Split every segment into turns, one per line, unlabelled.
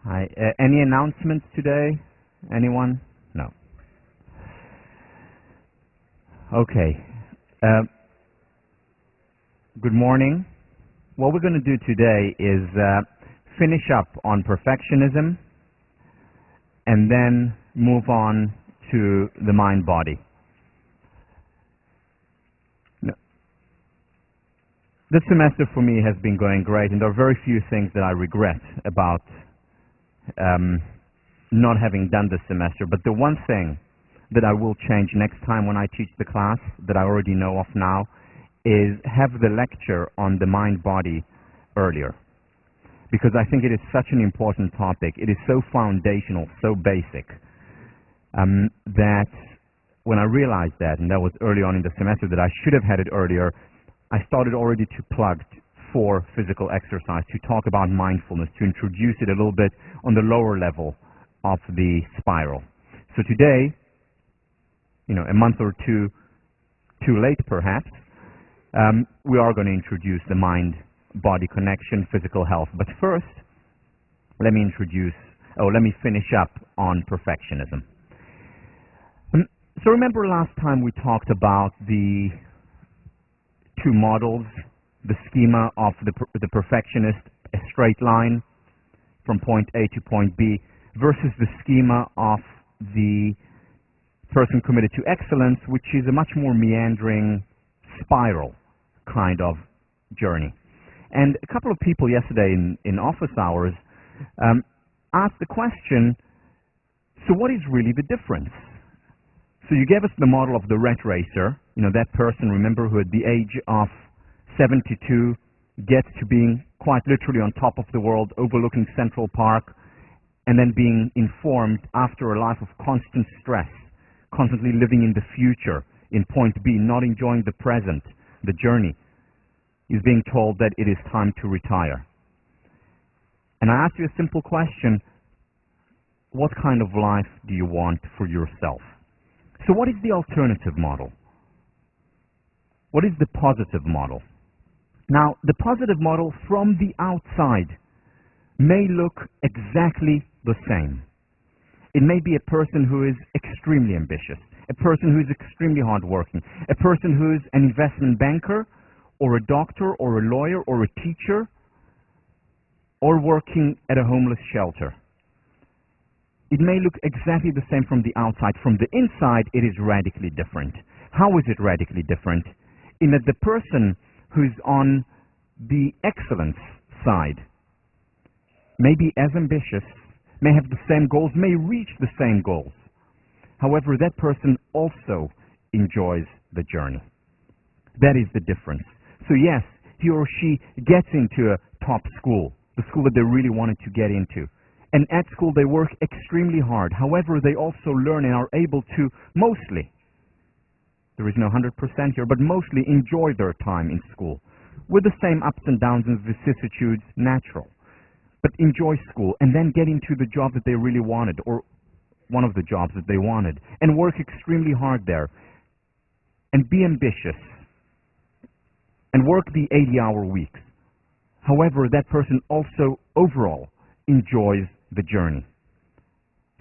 Hi. Any announcements today? Anyone? No. Okay. Good morning. What we're going to do today is finish up on perfectionism and then move on to the mind-body. This semester for me has been going great, and there are very few things that I regret about not having done this semester. But the one thing that I will change next time when I teach the class, that I already know of now, is have the lecture on the mind-body earlier. Because I think it is such an important topic. It is so foundational, so basic, that when I realized that, and that was early on in the semester, that I should have had it earlier, I started already to plug for physical exercise, to talk about mindfulness, to introduce it a little bit on the lower level of the spiral. So today, a month or two too late perhaps, we are going to introduce the mind-body connection, physical health. But first, let me finish up on perfectionism. So remember last time we talked about the two models, the schema of the perfectionist, a straight line from point A to point B, versus the schema of the person committed to excellence, which is a much more meandering spiral kind of journey. And a couple of people yesterday in office hours asked the question, so what is really the difference? So you gave us the model of the rat racer, that person, remember, who at the age of 72 gets to being quite literally on top of the world, overlooking Central Park, and then being informed after a life of constant stress, constantly living in the future, in point B, not enjoying the present, the journey, is being told that it is time to retire. And I asked you a simple question: what kind of life do you want for yourself? So what is the alternative model? What is the positive model? Now, the positive model from the outside may look exactly the same. It may be a person who is extremely ambitious, a person who is extremely hardworking, a person who is an investment banker, or a doctor, or a lawyer, or a teacher, or working at a homeless shelter. It may look exactly the same from the outside. From the inside, it is radically different. How is it radically different? In that the person who's on the excellence side may be as ambitious, may have the same goals, may reach the same goals. However, that person also enjoys the journey. That is the difference. So yes, he or she gets into a top school, the school that they really wanted to get into. And at school they work extremely hard. However, they also learn and are able to mostly, there is no 100% here, but mostly enjoy their time in school, with the same ups and downs and vicissitudes natural. But enjoy school and then get into the job that they really wanted, or one of the jobs that they wanted, and work extremely hard there, and be ambitious, and work the 80-hour weeks. However, that person also overall enjoys the journey.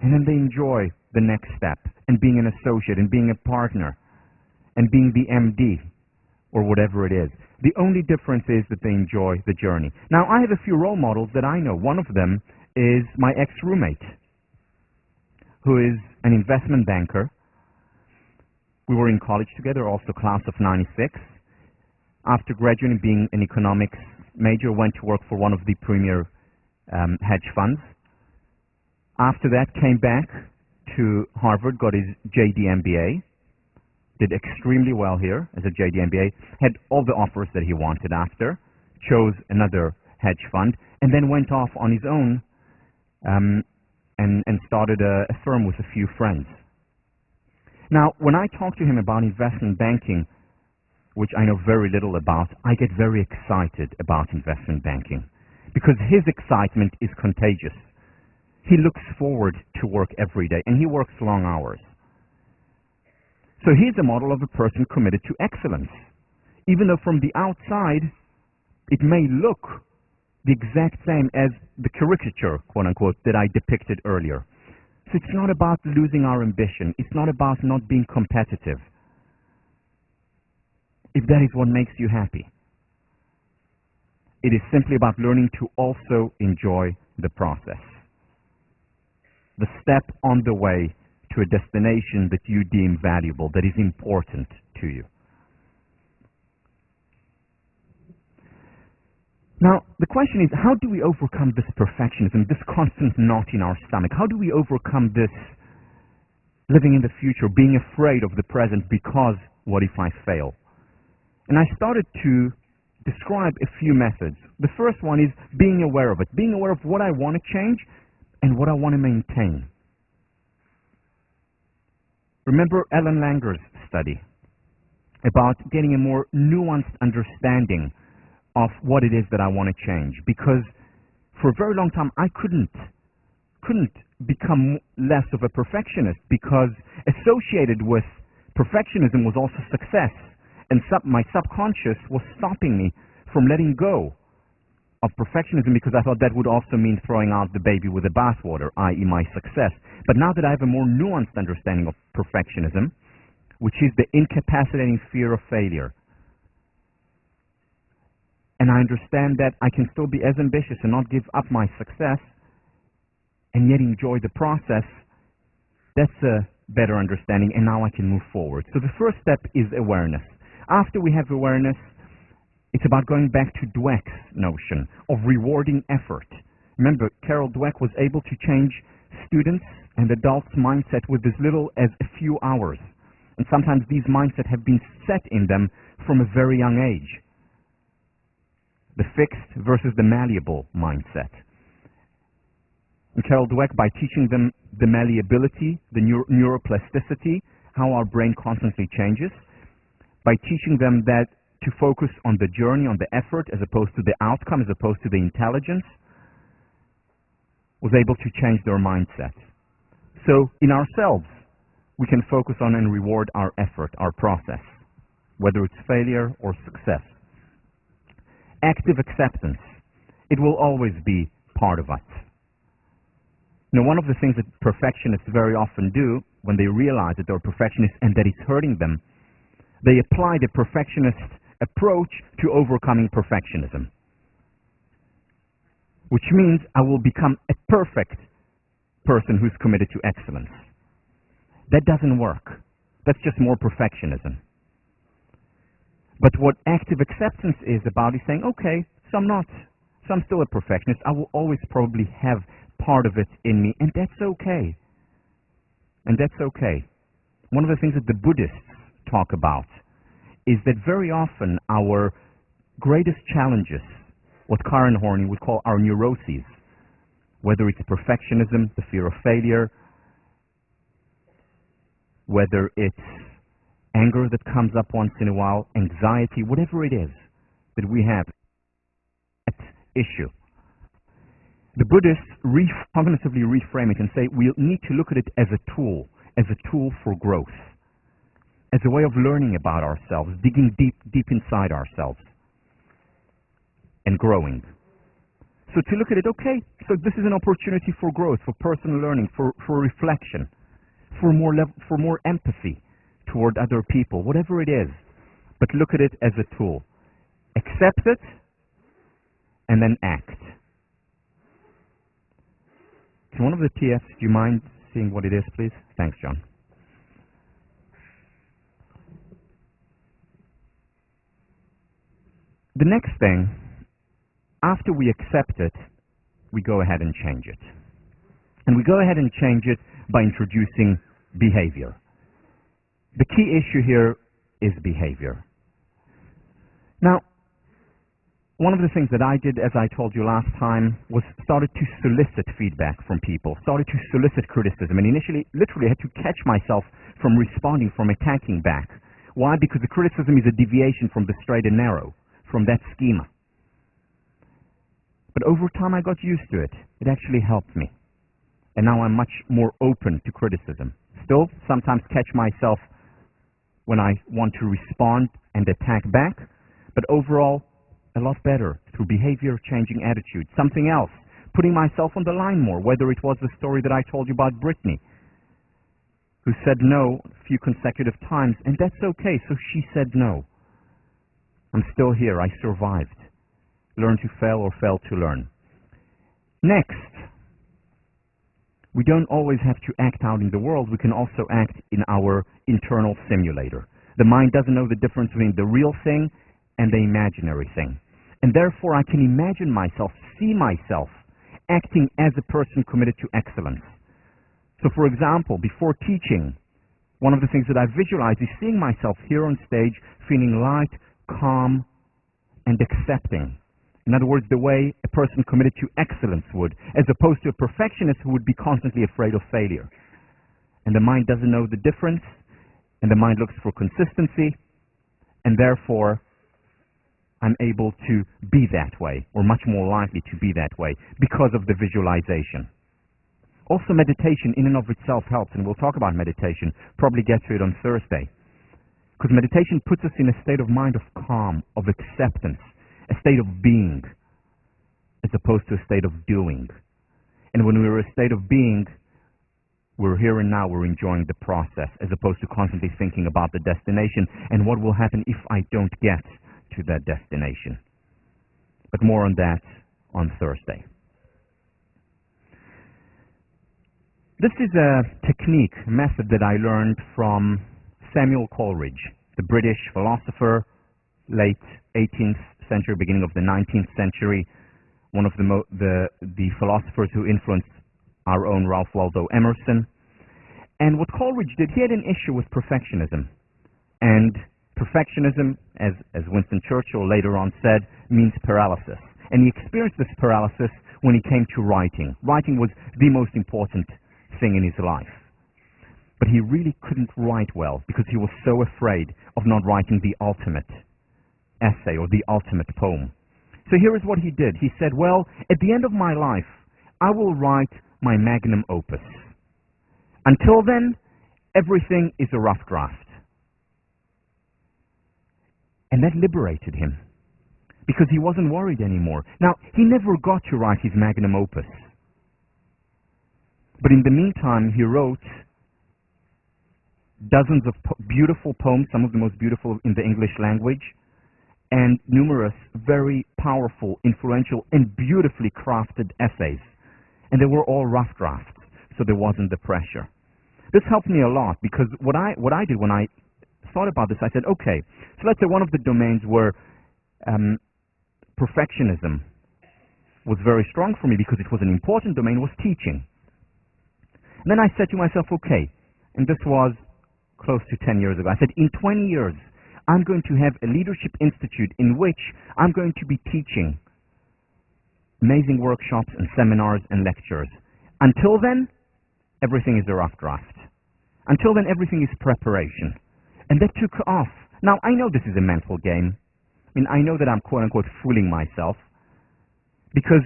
And then they enjoy the next step, and being an associate, and being a partner, and being the MD, or whatever it is. The only difference is that they enjoy the journey. Now, I have a few role models that I know. One of them is my ex-roommate, who is an investment banker. We were in college together, also class of 96. After graduating, being an economics major, went to work for one of the premier hedge funds. After that, came back to Harvard, got his JD MBA, did extremely well here as a JD MBA, had all the offers that he wanted after, chose another hedge fund, and then went off on his own and started a firm with a few friends. Now, when I talk to him about investment banking, which I know very little about, I get very excited about investment banking, because his excitement is contagious. He looks forward to work every day, and he works long hours. So he's a model of a person committed to excellence. Even though from the outside, it may look the exact same as the caricature, quote unquote, that I depicted earlier. So it's not about losing our ambition. It's not about not being competitive. If that is what makes you happy. It is simply about learning to also enjoy the process. The step on the way to a destination that you deem valuable, that is important to you. Now, the question is, how do we overcome this perfectionism, this constant knot in our stomach? How do we overcome this living in the future, being afraid of the present because what if I fail? And I started to describe a few methods. The first one is being aware of it, being aware of what I want to change and what I want to maintain. Remember Ellen Langer's study about getting a more nuanced understanding of what it is that I want to change, because for a very long time I couldn't become less of a perfectionist, because associated with perfectionism was also success, and my subconscious was stopping me from letting go of perfectionism, because I thought that would also mean throwing out the baby with the bathwater, i.e. my success. But now that I have a more nuanced understanding of perfectionism, which is the incapacitating fear of failure, and I understand that I can still be as ambitious and not give up my success and yet enjoy the process, that's a better understanding, and now I can move forward. So the first step is awareness. After we have awareness, it's about going back to Dweck's notion of rewarding effort. Remember, Carol Dweck was able to change students' and adults' mindset with as little as a few hours. And sometimes these mindsets have been set in them from a very young age. The fixed versus the malleable mindset. And Carol Dweck, by teaching them the malleability, the neuroplasticity, how our brain constantly changes, by teaching them that to focus on the journey, on the effort, as opposed to the outcome, as opposed to the intelligence, was able to change their mindset. So in ourselves, we can focus on and reward our effort, our process, whether it's failure or success. Active acceptance. It will always be part of us. Now, one of the things that perfectionists very often do when they realize that they're perfectionists and that it's hurting them, they apply the perfectionist approach to overcoming perfectionism. Which means I will become a perfect person who's committed to excellence. That doesn't work. That's just more perfectionism. But what active acceptance is about is saying, okay, so I'm still a perfectionist. I will always probably have part of it in me, and that's okay. And that's okay. One of the things that the Buddhists talk about is that very often our greatest challenges, what Karen Horney would call our neuroses, whether it's perfectionism, the fear of failure, whether it's anger that comes up once in a while, anxiety, whatever it is that we have, that issue. The Buddhists cognitively reframe it and say we need to look at it as a tool for growth, as a way of learning about ourselves, digging deep inside ourselves, and growing. So to look at it, okay, so this is an opportunity for growth, for personal learning, for reflection, for more empathy toward other people, whatever it is. But look at it as a tool. Accept it, and then act. So one of the TFs, do you mind seeing what it is, please? Thanks, John. The next thing, after we accept it, we go ahead and change it. And we go ahead and change it by introducing behavior. The key issue here is behavior. Now, one of the things that I did, as I told you last time, was started to solicit feedback from people, started to solicit criticism, and initially literally had to catch myself from responding, from attacking back. Why? Because the criticism is a deviation from the straight and narrow, from that schema. But over time I got used to it. It actually helped me. And now I'm much more open to criticism. Still, sometimes catch myself when I want to respond and attack back, but overall, a lot better through behavior changing attitude. Something else, putting myself on the line more, whether it was the story that I told you about Brittany, who said no a few consecutive times, and that's okay, so she said no. I'm still here, I survived. Learn to fail or fail to learn. Next, we don't always have to act out in the world, we can also act in our internal simulator. The mind doesn't know the difference between the real thing and the imaginary thing. And therefore I can imagine myself, see myself, acting as a person committed to excellence. So for example, before teaching, one of the things that I visualize is seeing myself here on stage, feeling light, calm, and accepting. In other words, the way a person committed to excellence would, as opposed to a perfectionist who would be constantly afraid of failure. And the mind doesn't know the difference, and the mind looks for consistency, and therefore I'm able to be that way, or much more likely to be that way, because of the visualization. Also, meditation in and of itself helps, and we'll talk about meditation, probably get to it on Thursday. Because meditation puts us in a state of mind of calm, of acceptance, a state of being, as opposed to a state of doing. And when we're in a state of being, we're here and now, we're enjoying the process, as opposed to constantly thinking about the destination and what will happen if I don't get to that destination. But more on that on Thursday. This is a technique, a method that I learned from Samuel Coleridge, the British philosopher, late 18th century, beginning of the 19th century, one of the philosophers who influenced our own Ralph Waldo Emerson. And what Coleridge did, he had an issue with perfectionism. And perfectionism, as Winston Churchill later on said, means paralysis. And he experienced this paralysis when he came to writing. Writing was the most important thing in his life. But he really couldn't write well because he was so afraid of not writing the ultimate essay or the ultimate poem. So here is what he did. He said, well, at the end of my life, I will write my magnum opus. Until then, everything is a rough draft. And that liberated him because he wasn't worried anymore. Now, he never got to write his magnum opus. But in the meantime, he wrote dozens of beautiful poems, some of the most beautiful in the English language, and numerous very powerful, influential, and beautifully crafted essays. And they were all rough drafts, so there wasn't the pressure. This helped me a lot because what I did when I thought about this, I said, okay, so let's say one of the domains where perfectionism was very strong for me because it was an important domain was teaching. And then I said to myself, okay, and this was close to 10 years ago, I said, in 20 years, I'm going to have a leadership institute in which I'm going to be teaching amazing workshops and seminars and lectures. Until then, everything is a rough draft. Until then, everything is preparation. And that took off. Now, I know this is a mental game. I mean, I know that I'm quote-unquote fooling myself because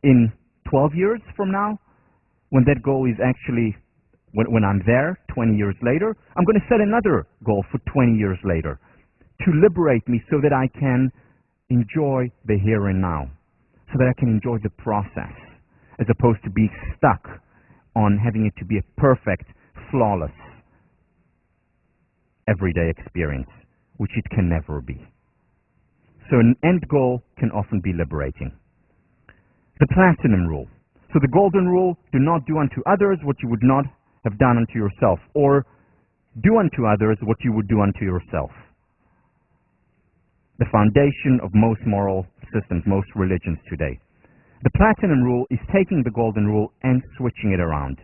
in 12 years from now, when that goal is actually, when I'm there 20 years later, I'm going to set another goal for 20 years later to liberate me so that I can enjoy the here and now, so that I can enjoy the process, as opposed to being stuck on having it to be a perfect, flawless, everyday experience, which it can never be. So an end goal can often be liberating. The platinum rule. So the golden rule, do not do unto others what you would not have done unto yourself, or do unto others what you would do unto yourself. The foundation of most moral systems, most religions today. The platinum rule is taking the golden rule and switching it around.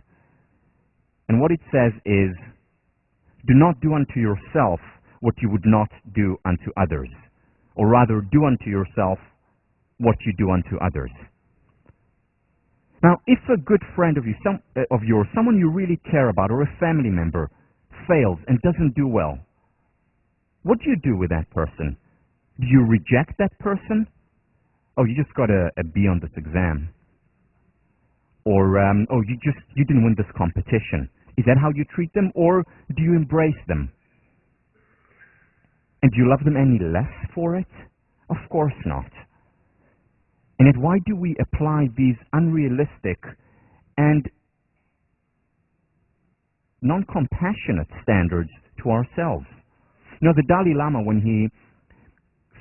And what it says is, do not do unto yourself what you would not do unto others, or rather do unto yourself what you do unto others. Now, if a good friend of yours, someone you really care about, or a family member, fails and doesn't do well, what do you do with that person? Do you reject that person? Oh, you just got a B on this exam. Or, oh, you didn't win this competition. Is that how you treat them? Or do you embrace them? And do you love them any less for it? Of course not. And yet why do we apply these unrealistic and non-compassionate standards to ourselves? You know, the Dalai Lama, when he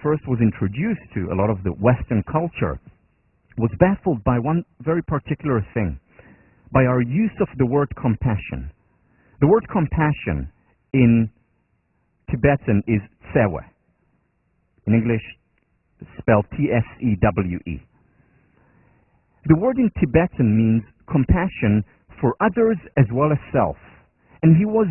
first was introduced to a lot of the Western culture, was baffled by one very particular thing, by our use of the word compassion. The word compassion in Tibetan is tsewe. In English, spelled T-S-E-W-E. The word in Tibetan means compassion for others as well as self. And he was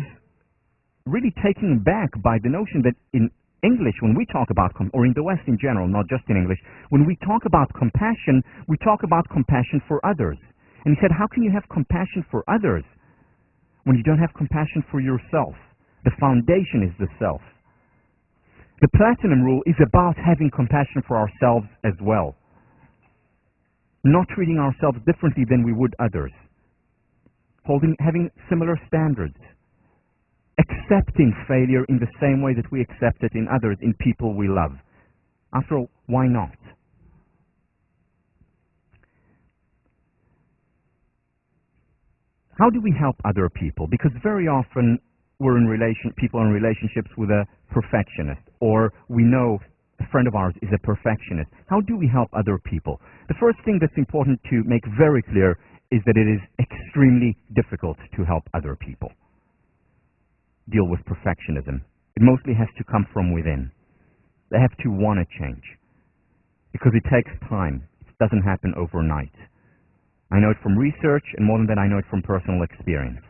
really taken aback by the notion that in English, when we talk about, or in the West in general, not just in English, when we talk about compassion, we talk about compassion for others. And he said, how can you have compassion for others when you don't have compassion for yourself? The foundation is the self. The Platinum Rule is about having compassion for ourselves as well. Not treating ourselves differently than we would others. Having similar standards. Accepting failure in the same way that we accept it in others, in people we love. After all, why not? How do we help other people? Because very often people are in relationships with a perfectionist, or we know a friend of ours is a perfectionist. How do we help other people? The first thing that's important to make very clear is that it is extremely difficult to help other people deal with perfectionism. It mostly has to come from within. They have to want to change, because it takes time. It doesn't happen overnight. I know it from research, and more than that, I know it from personal experience.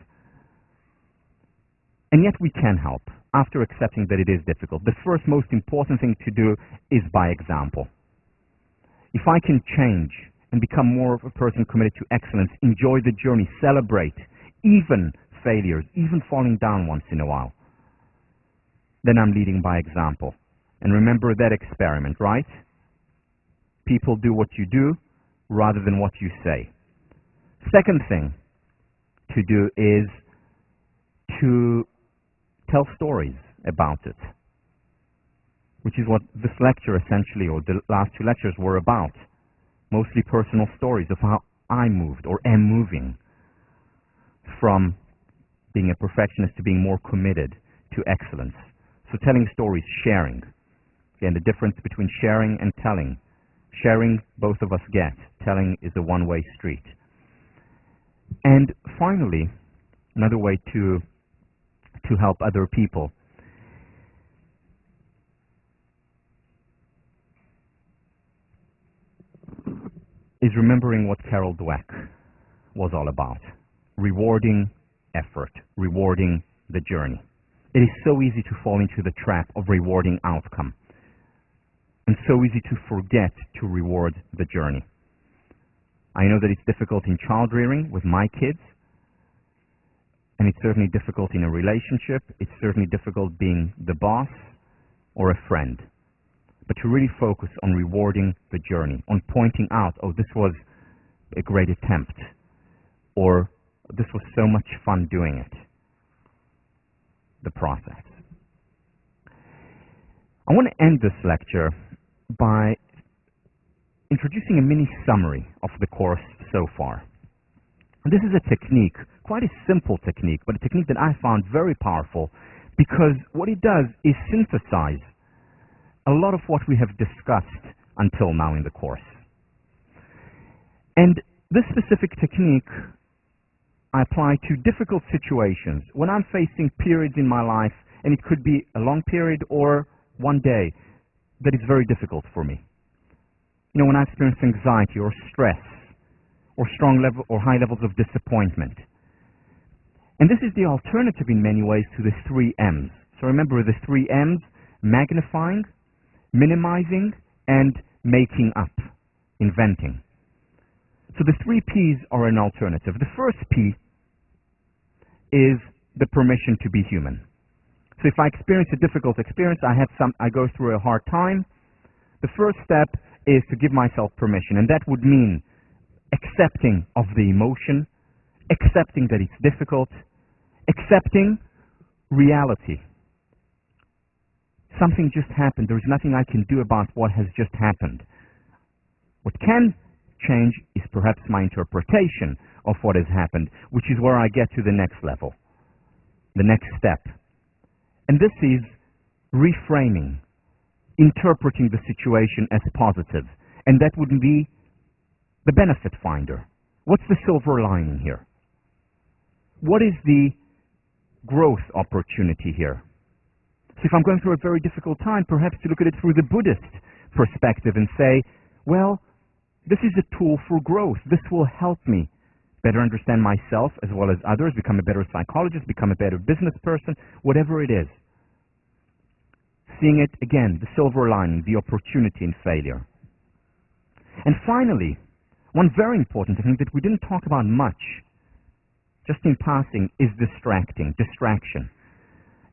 And yet we can help, after accepting that it is difficult. The first most important thing to do is by example. If I can change and become more of a person committed to excellence, enjoy the journey, celebrate even failures, even falling down once in a while, then I'm leading by example. And remember that experiment, right? People do what you do rather than what you say. Second thing to do is to tell stories about it, which is what this lecture essentially, or the last two lectures, were about. Mostly personal stories of how I moved or am moving from being a perfectionist to being more committed to excellence. So telling stories, sharing. Again, the difference between sharing and telling. Sharing, both of us get. Telling is a one-way street. And finally, another way to help other people is remembering what Carol Dweck was all about. Rewarding effort, rewarding the journey. It is so easy to fall into the trap of rewarding outcome, and so easy to forget to reward the journey. I know that it's difficult in child rearing with my kids, and it's certainly difficult in a relationship. It's certainly difficult being the boss or a friend. But to really focus on rewarding the journey, on pointing out, oh, this was a great attempt, or this was so much fun doing it, the process. I want to end this lecture by introducing a mini summary of the course so far. This is a technique, quite a simple technique, but a technique that I found very powerful, because what it does is synthesize a lot of what we have discussed until now in the course. And this specific technique I apply to difficult situations. When I'm facing periods in my life, and it could be a long period or one day, that is very difficult for me. You know, when I experience anxiety or stress, or high levels of disappointment. And this is the alternative in many ways to the 3 M's. So remember the 3 M's: magnifying, minimizing, and making up, inventing. So the 3 P's are an alternative. The first P is the permission to be human. So if I experience a difficult experience, I go through a hard time, the first step is to give myself permission, and that would mean accepting of the emotion, accepting that it's difficult, accepting reality. Something just happened. There's nothing I can do about what has just happened. What can change is perhaps my interpretation of what has happened, which is where I get to the next level, the next step. And this is reframing, interpreting the situation as positive. And that would be the benefit finder. What's the silver lining here? What is the growth opportunity here? So if I'm going through a very difficult time, perhaps to look at it through the Buddhist perspective and say, well, this is a tool for growth. This will help me better understand myself as well as others, become a better psychologist, become a better business person, whatever it is. Seeing it, again, the silver lining, the opportunity in failure. And finally, one very important thing that we didn't talk about much, just in passing, is distraction,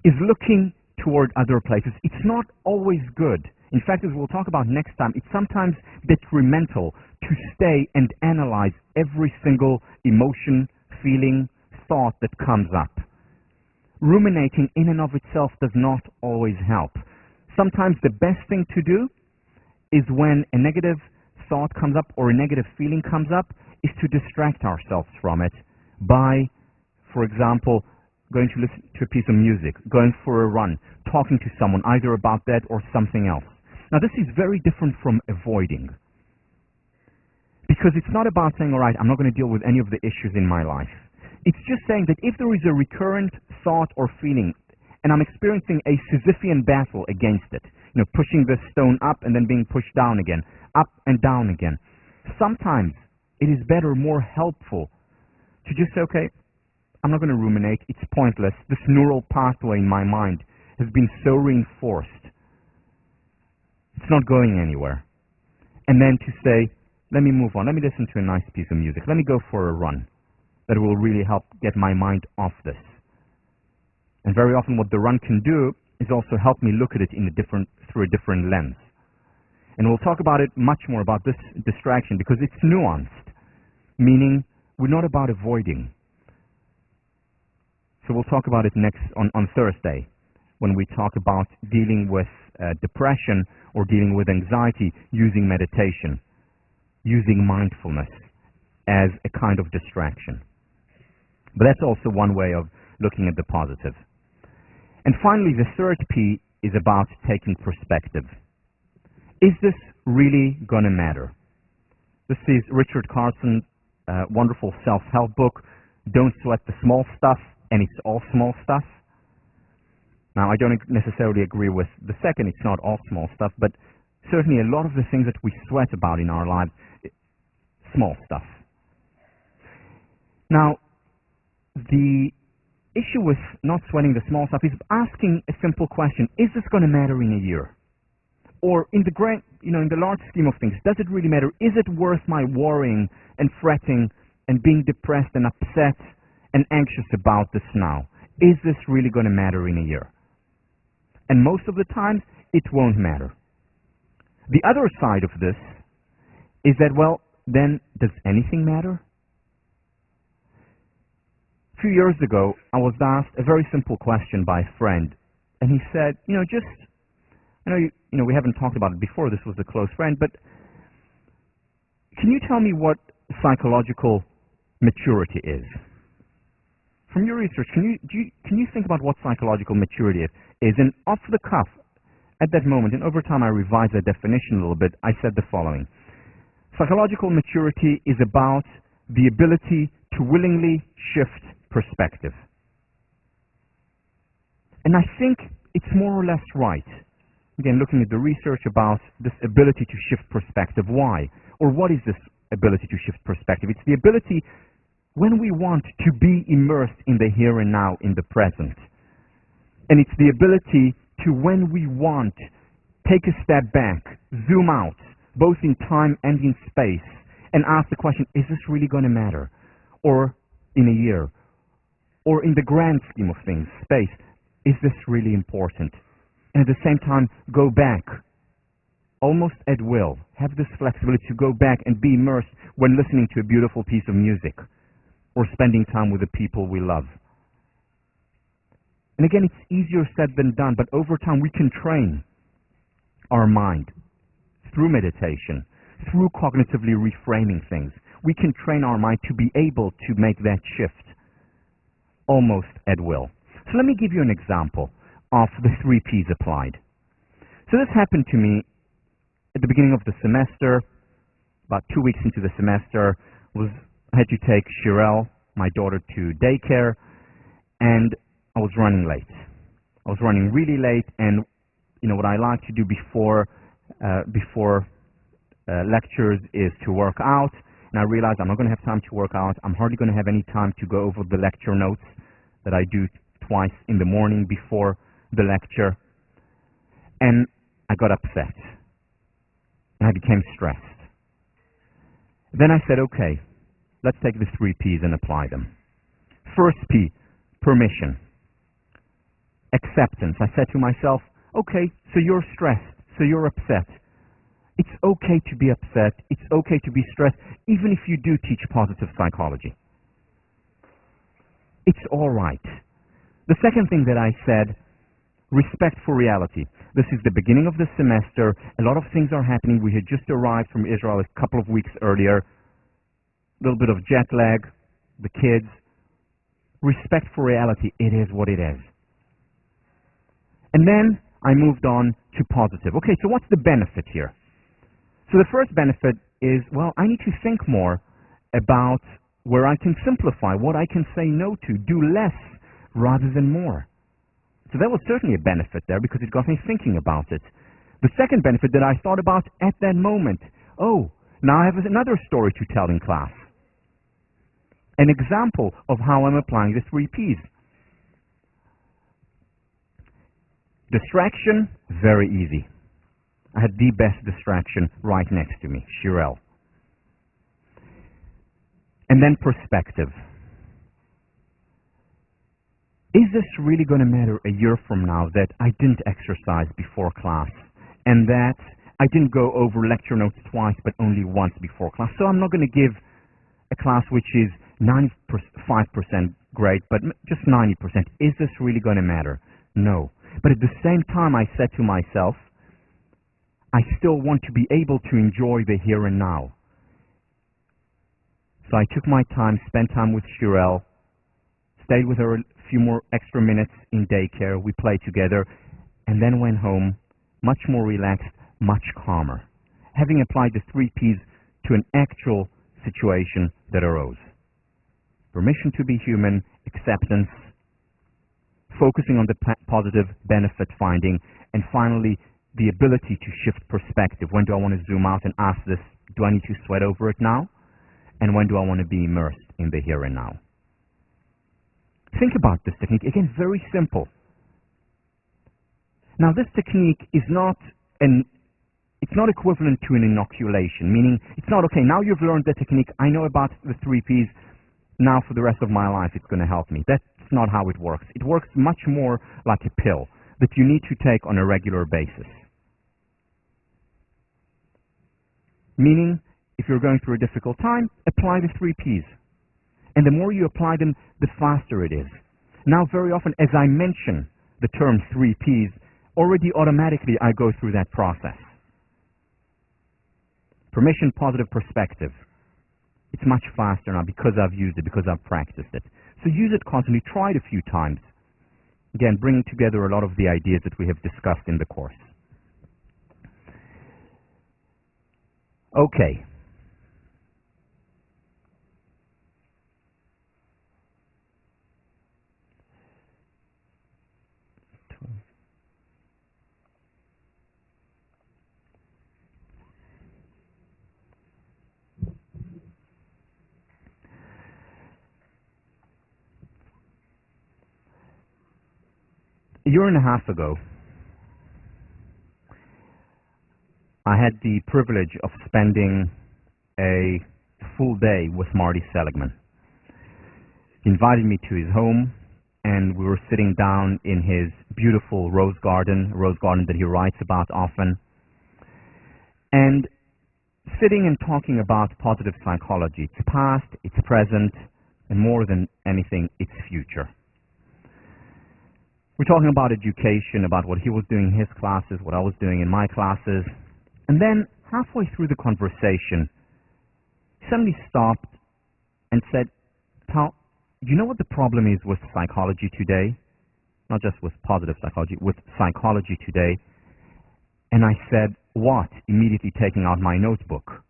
is looking toward other places. It's not always good. In fact, as we'll talk about next time, it's sometimes detrimental to stay and analyze every single emotion, feeling, thought that comes up. Ruminating in and of itself does not always help. Sometimes the best thing to do is when a negative thought comes up or a negative feeling comes up, is to distract ourselves from it by, for example, going to listen to a piece of music, going for a run, talking to someone either about that or something else. Now, this is very different from avoiding, because it's not about saying, all right, I'm not going to deal with any of the issues in my life. It's just saying that if there is a recurrent thought or feeling and I'm experiencing a Sisyphean battle against it, pushing the stone up and then being pushed down again, up and down again, sometimes it is better, more helpful to just say, okay, I'm not going to ruminate. It's pointless. This neural pathway in my mind has been so reinforced. It's not going anywhere. And then to say, let me move on. Let me listen to a nice piece of music. Let me go for a run. That will really help get my mind off this. And very often what the run can do is also help me look at it through a different lens. And we'll talk about it much more about this distraction because it's nuanced, meaning we're not about avoiding. So we'll talk about it next on Thursday when we talk about dealing with depression or dealing with anxiety using meditation, using mindfulness as a kind of distraction. But that's also one way of looking at the positive. And finally, the third P is about taking perspective. Is this really going to matter? This is Richard Carson's wonderful self-help book, Don't Sweat the Small Stuff, and it's all small stuff. Now, I don't necessarily agree with the second, it's not all small stuff, but certainly a lot of the things that we sweat about in our lives, small stuff. Now, the issue with not sweating the small stuff is asking a simple question: is this going to matter in a year? Or in the grand, in the large scheme of things, does it really matter? Is it worth my worrying and fretting and being depressed and upset and anxious about this now? Is this really going to matter in a year? And most of the time, it won't matter. The other side of this is that, well, then does anything matter? A few years ago, I was asked a very simple question by a friend, and he said, I know we haven't talked about it before, this was a close friend, but can you tell me what psychological maturity is? From your research, can you think about what psychological maturity is? And off the cuff, at that moment, and over time I revised that definition a little bit, I said the following. Psychological maturity is about the ability to willingly shift perspective. And I think it's more or less right. Again, looking at the research about this ability to shift perspective. Why? Or what is this ability to shift perspective? It's the ability when we want to be immersed in the here and now, in the present. And it's the ability to, when we want, take a step back, zoom out, both in time and in space, and ask the question, is this really going to matter? Or in a year? Or in the grand scheme of things, space, is this really important? And at the same time, go back, almost at will. Have this flexibility to go back and be immersed when listening to a beautiful piece of music or spending time with the people we love. And again, it's easier said than done, but over time we can train our mind through meditation, through cognitively reframing things. We can train our mind to be able to make that shift almost at will. So let me give you an example of the 3 Ps applied. So this happened to me at the beginning of the semester, about 2 weeks into the semester. I had to take Shirelle, my daughter, to daycare, and I was running late. I was running really late, and what I like to do before lectures is to work out, and I realized I'm not going to have time to work out. I'm hardly going to have any time to go over the lecture notes that I do twice in the morning before the lecture, and I got upset, and I became stressed. Then I said, okay, let's take the 3 Ps and apply them. First P, permission. Acceptance. I said to myself, okay, so you're stressed, so you're upset. It's okay to be upset. It's okay to be stressed, even if you do teach positive psychology. It's all right. The second thing that I said, respect for reality. This is the beginning of the semester. A lot of things are happening. We had just arrived from Israel a couple of weeks earlier. A little bit of jet lag, the kids. Respect for reality. It is what it is. And then I moved on to positive. Okay, so what's the benefit here? So the first benefit is, well, I need to think more about where I can simplify, what I can say no to, do less rather than more. So that was certainly a benefit there because it got me thinking about it. The second benefit that I thought about at that moment, oh, now I have another story to tell in class. An example of how I'm applying the 3 Ps. Distraction, very easy. I had the best distraction right next to me, Shirelle. And then perspective. Is this really going to matter a year from now that I didn't exercise before class and that I didn't go over lecture notes twice but only once before class? So I'm not going to give a class which is 95% great but just 90%. Is this really going to matter? No. But at the same time, I said to myself, I still want to be able to enjoy the here and now. So I took my time, spent time with Shirelle, stayed with her a few more extra minutes in daycare, we played together, and then went home much more relaxed, much calmer, having applied the 3 Ps to an actual situation that arose. Permission to be human, acceptance, focusing on the positive benefit finding, and finally, the ability to shift perspective. When do I want to zoom out and ask this, do I need to sweat over it now? And when do I want to be immersed in the here and now? Think about this technique. Again, very simple. Now, this technique is not equivalent to an inoculation, meaning it's not, okay, now you've learned the technique, I know about the 3 Ps, now for the rest of my life it's going to help me. That's not how it works. It works much more like a pill that you need to take on a regular basis. Meaning, if you're going through a difficult time, apply the 3 Ps. And the more you apply them, the faster it is. Now, very often, as I mention the term 3 Ps, already automatically I go through that process. Permission, positive, perspective. It's much faster now because I've used it, because I've practiced it. So use it constantly. Try it a few times. Again, bringing together a lot of the ideas that we have discussed in the course. Okay. A year and a half ago, I had the privilege of spending a full day with Marty Seligman. He invited me to his home, and we were sitting down in his beautiful rose garden that he writes about often, and sitting and talking about positive psychology, its past, its present, and more than anything, its future. We're talking about education, about what he was doing in his classes, what I was doing in my classes. And then, halfway through the conversation, he suddenly stopped and said, Tal, you know what the problem is with psychology today? Not just with positive psychology, with psychology today. And I said, what? Immediately taking out my notebook.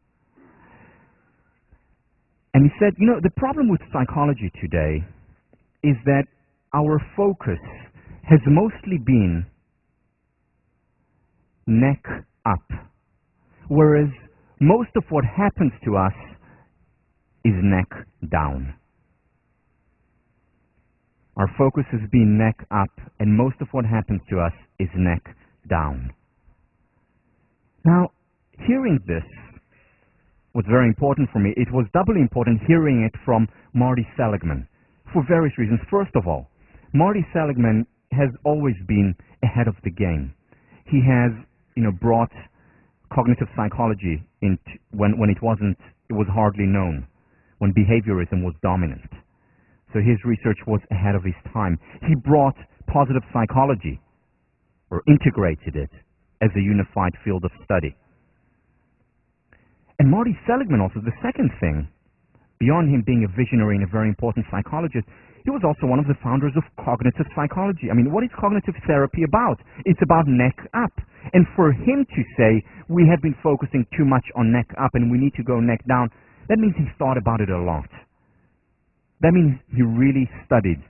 And he said, the problem with psychology today is that our focus has mostly been neck up, whereas most of what happens to us is neck down. Our focus has been neck up, and most of what happens to us is neck down. Now, hearing this was very important for me. It was doubly important hearing it from Marty Seligman for various reasons. First of all, Marty Seligman has always been ahead of the game. He has, brought cognitive psychology when it was hardly known, when behaviorism was dominant. So his research was ahead of his time. He brought positive psychology, or integrated it, as a unified field of study. And Marty Seligman also, the second thing, beyond him being a visionary and a very important psychologist, he was also one of the founders of cognitive psychology. I mean, what is cognitive therapy about? It's about neck up. And for him to say, we have been focusing too much on neck up and we need to go neck down, that means he thought about it a lot. That means he really studied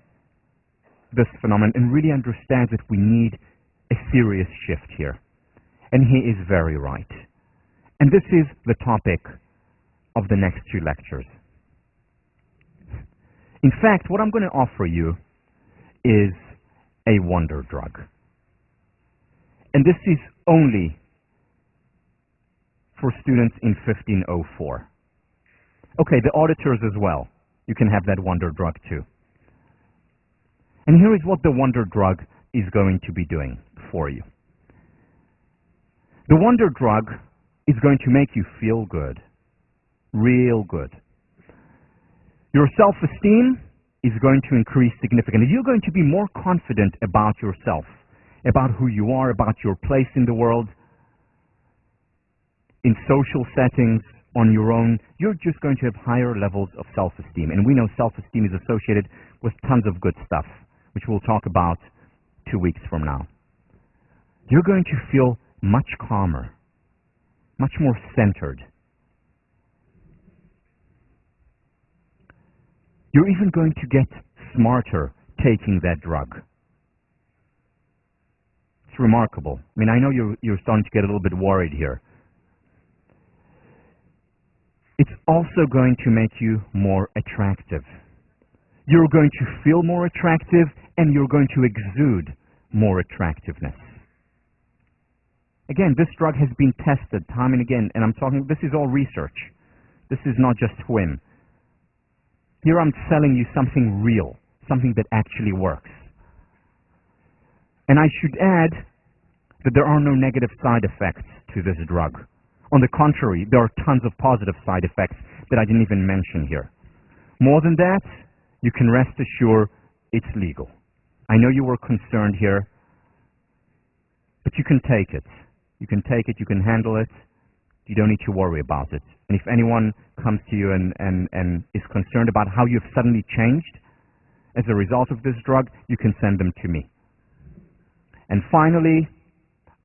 this phenomenon and really understands that we need a serious shift here. And he is very right. And this is the topic of the next two lectures. In fact, what I'm going to offer you is a wonder drug. And this is only for students in 1504. Okay, the auditors as well. You can have that wonder drug too. And here is what the wonder drug is going to be doing for you. The wonder drug is going to make you feel good, real good. Your self-esteem is going to increase significantly. You're going to be more confident about yourself, about who you are, about your place in the world, in social settings, on your own. You're just going to have higher levels of self-esteem. And we know self-esteem is associated with tons of good stuff, which we'll talk about 2 weeks from now. You're going to feel much calmer, much more centered. You're even going to get smarter taking that drug. It's remarkable. I mean, I know you're starting to get a little bit worried here. It's also going to make you more attractive. You're going to feel more attractive, and you're going to exude more attractiveness. Again, this drug has been tested time and again, and this is all research. This is not just whim. Here I'm selling you something real, something that actually works. And I should add that there are no negative side effects to this drug. On the contrary, there are tons of positive side effects that I didn't even mention here. More than that, you can rest assured it's legal. I know you were concerned here, but you can take it. You can take it, you can handle it. You don't need to worry about it. And if anyone comes to you and is concerned about how you've suddenly changed as a result of this drug, you can send them to me. And finally,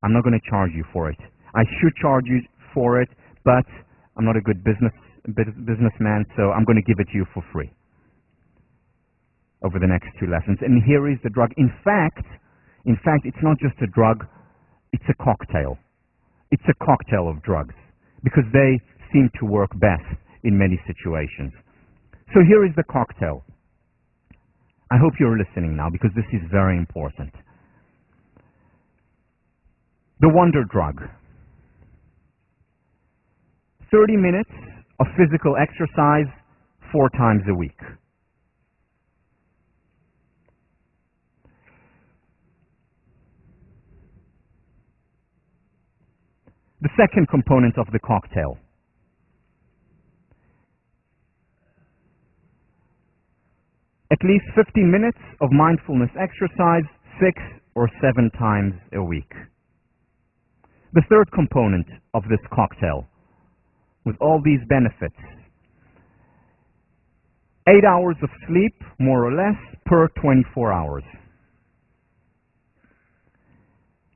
I'm not going to charge you for it. I should charge you for it, but I'm not a good businessman, so I'm going to give it to you for free over the next 2 lessons. And here is the drug. In fact, it's not just a drug, it's a cocktail. It's a cocktail of drugs, because they seem to work best in many situations. So here is the cocktail. I hope you're listening now, because this is very important. The wonder drug. 30 minutes of physical exercise 4 times a week. The second component of the cocktail. At least 15 minutes of mindfulness exercise 6 or 7 times a week. The third component of this cocktail, with all these benefits, 8 hours of sleep, more or less, per 24 hours.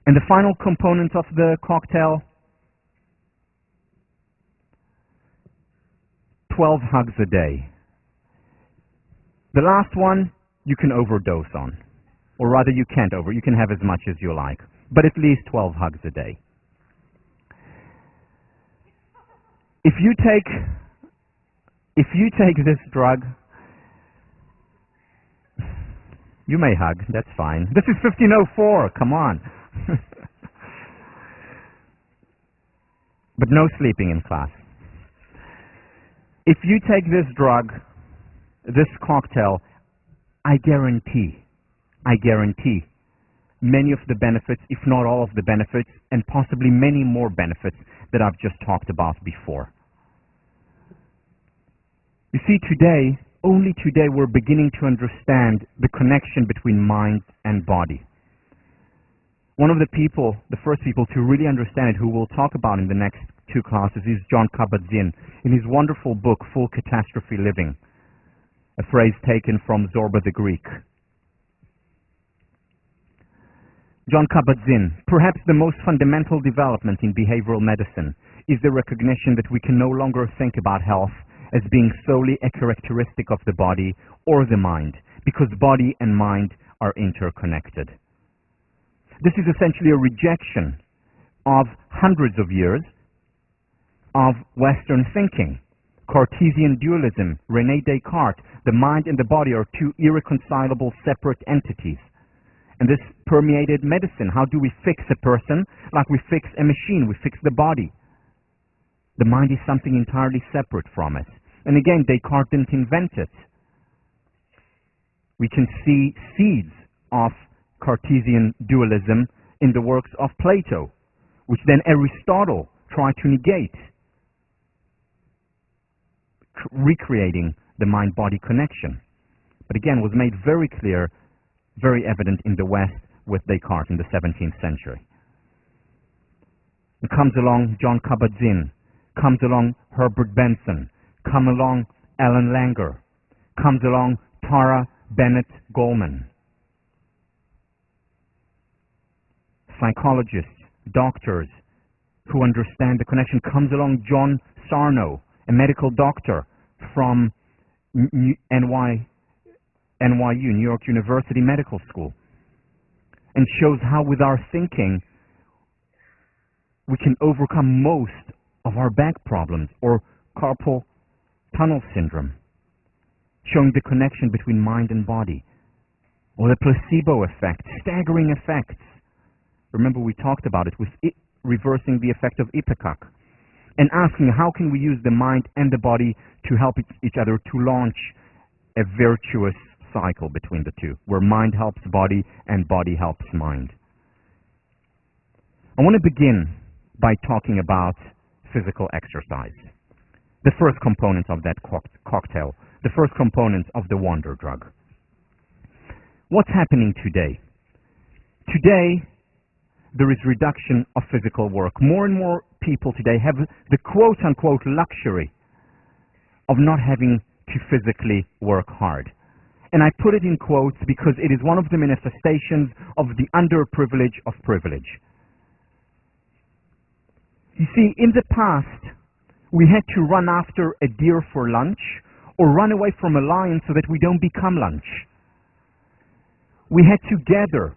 And the final component of the cocktail, 12 hugs a day. The last one, you can overdose on. Or rather, you can't you can have as much as you like. But at least 12 hugs a day. If you take this drug, you may hug, that's fine. This is 1504, come on. But no sleeping in class. If you take this drug, this cocktail, I guarantee many of the benefits, if not all of the benefits, and possibly many more benefits that I've just talked about before. You see, only today, we're beginning to understand the connection between mind and body. One of the first people to really understand it, who we'll talk about in the next 2 classes, is Jon Kabat-Zinn, in his wonderful book, Full Catastrophe Living, a phrase taken from Zorba the Greek. Jon Kabat-Zinn, perhaps the most fundamental development in behavioral medicine is the recognition that we can no longer think about health as being solely a characteristic of the body or the mind, because body and mind are interconnected. This is essentially a rejection of hundreds of years of Western thinking. Cartesian dualism, René Descartes, the mind and the body are 2 irreconcilable separate entities. And this permeated medicine. How do we fix a person? Like we fix a machine, we fix the body. The mind is something entirely separate from it. And again, Descartes didn't invent it. We can see seeds of Cartesian dualism in the works of Plato, which then Aristotle tried to negate, recreating the mind-body connection. But again, was made very clear, very evident in the West with Descartes in the 17th century. And comes along Jon Kabat-Zinn, comes along Herbert Benson, come along Alan Langer, comes along Tara Bennett Goldman. Psychologists, doctors who understand the connection. Comes along John Sarno, a medical doctor from NYU, New York University Medical School, and shows how with our thinking we can overcome most of our back problems or carpal tunnel syndrome, showing the connection between mind and body. Or the placebo effect, staggering effects. Remember, we talked about it with reversing the effect of ipecac, and asking how can we use the mind and the body to help each other to launch a virtuous cycle between the two, where mind helps body and body helps mind. I want to begin by talking about physical exercise, the first component of that cocktail, the first component of the wonder drug. What's happening today? Today, there is reduction of physical work. More and more people today have the quote-unquote luxury of not having to physically work hard. And I put it in quotes because it is one of the manifestations of the underprivilege of privilege. You see, in the past, we had to run after a deer for lunch or run away from a lion so that we don't become lunch. We had to gather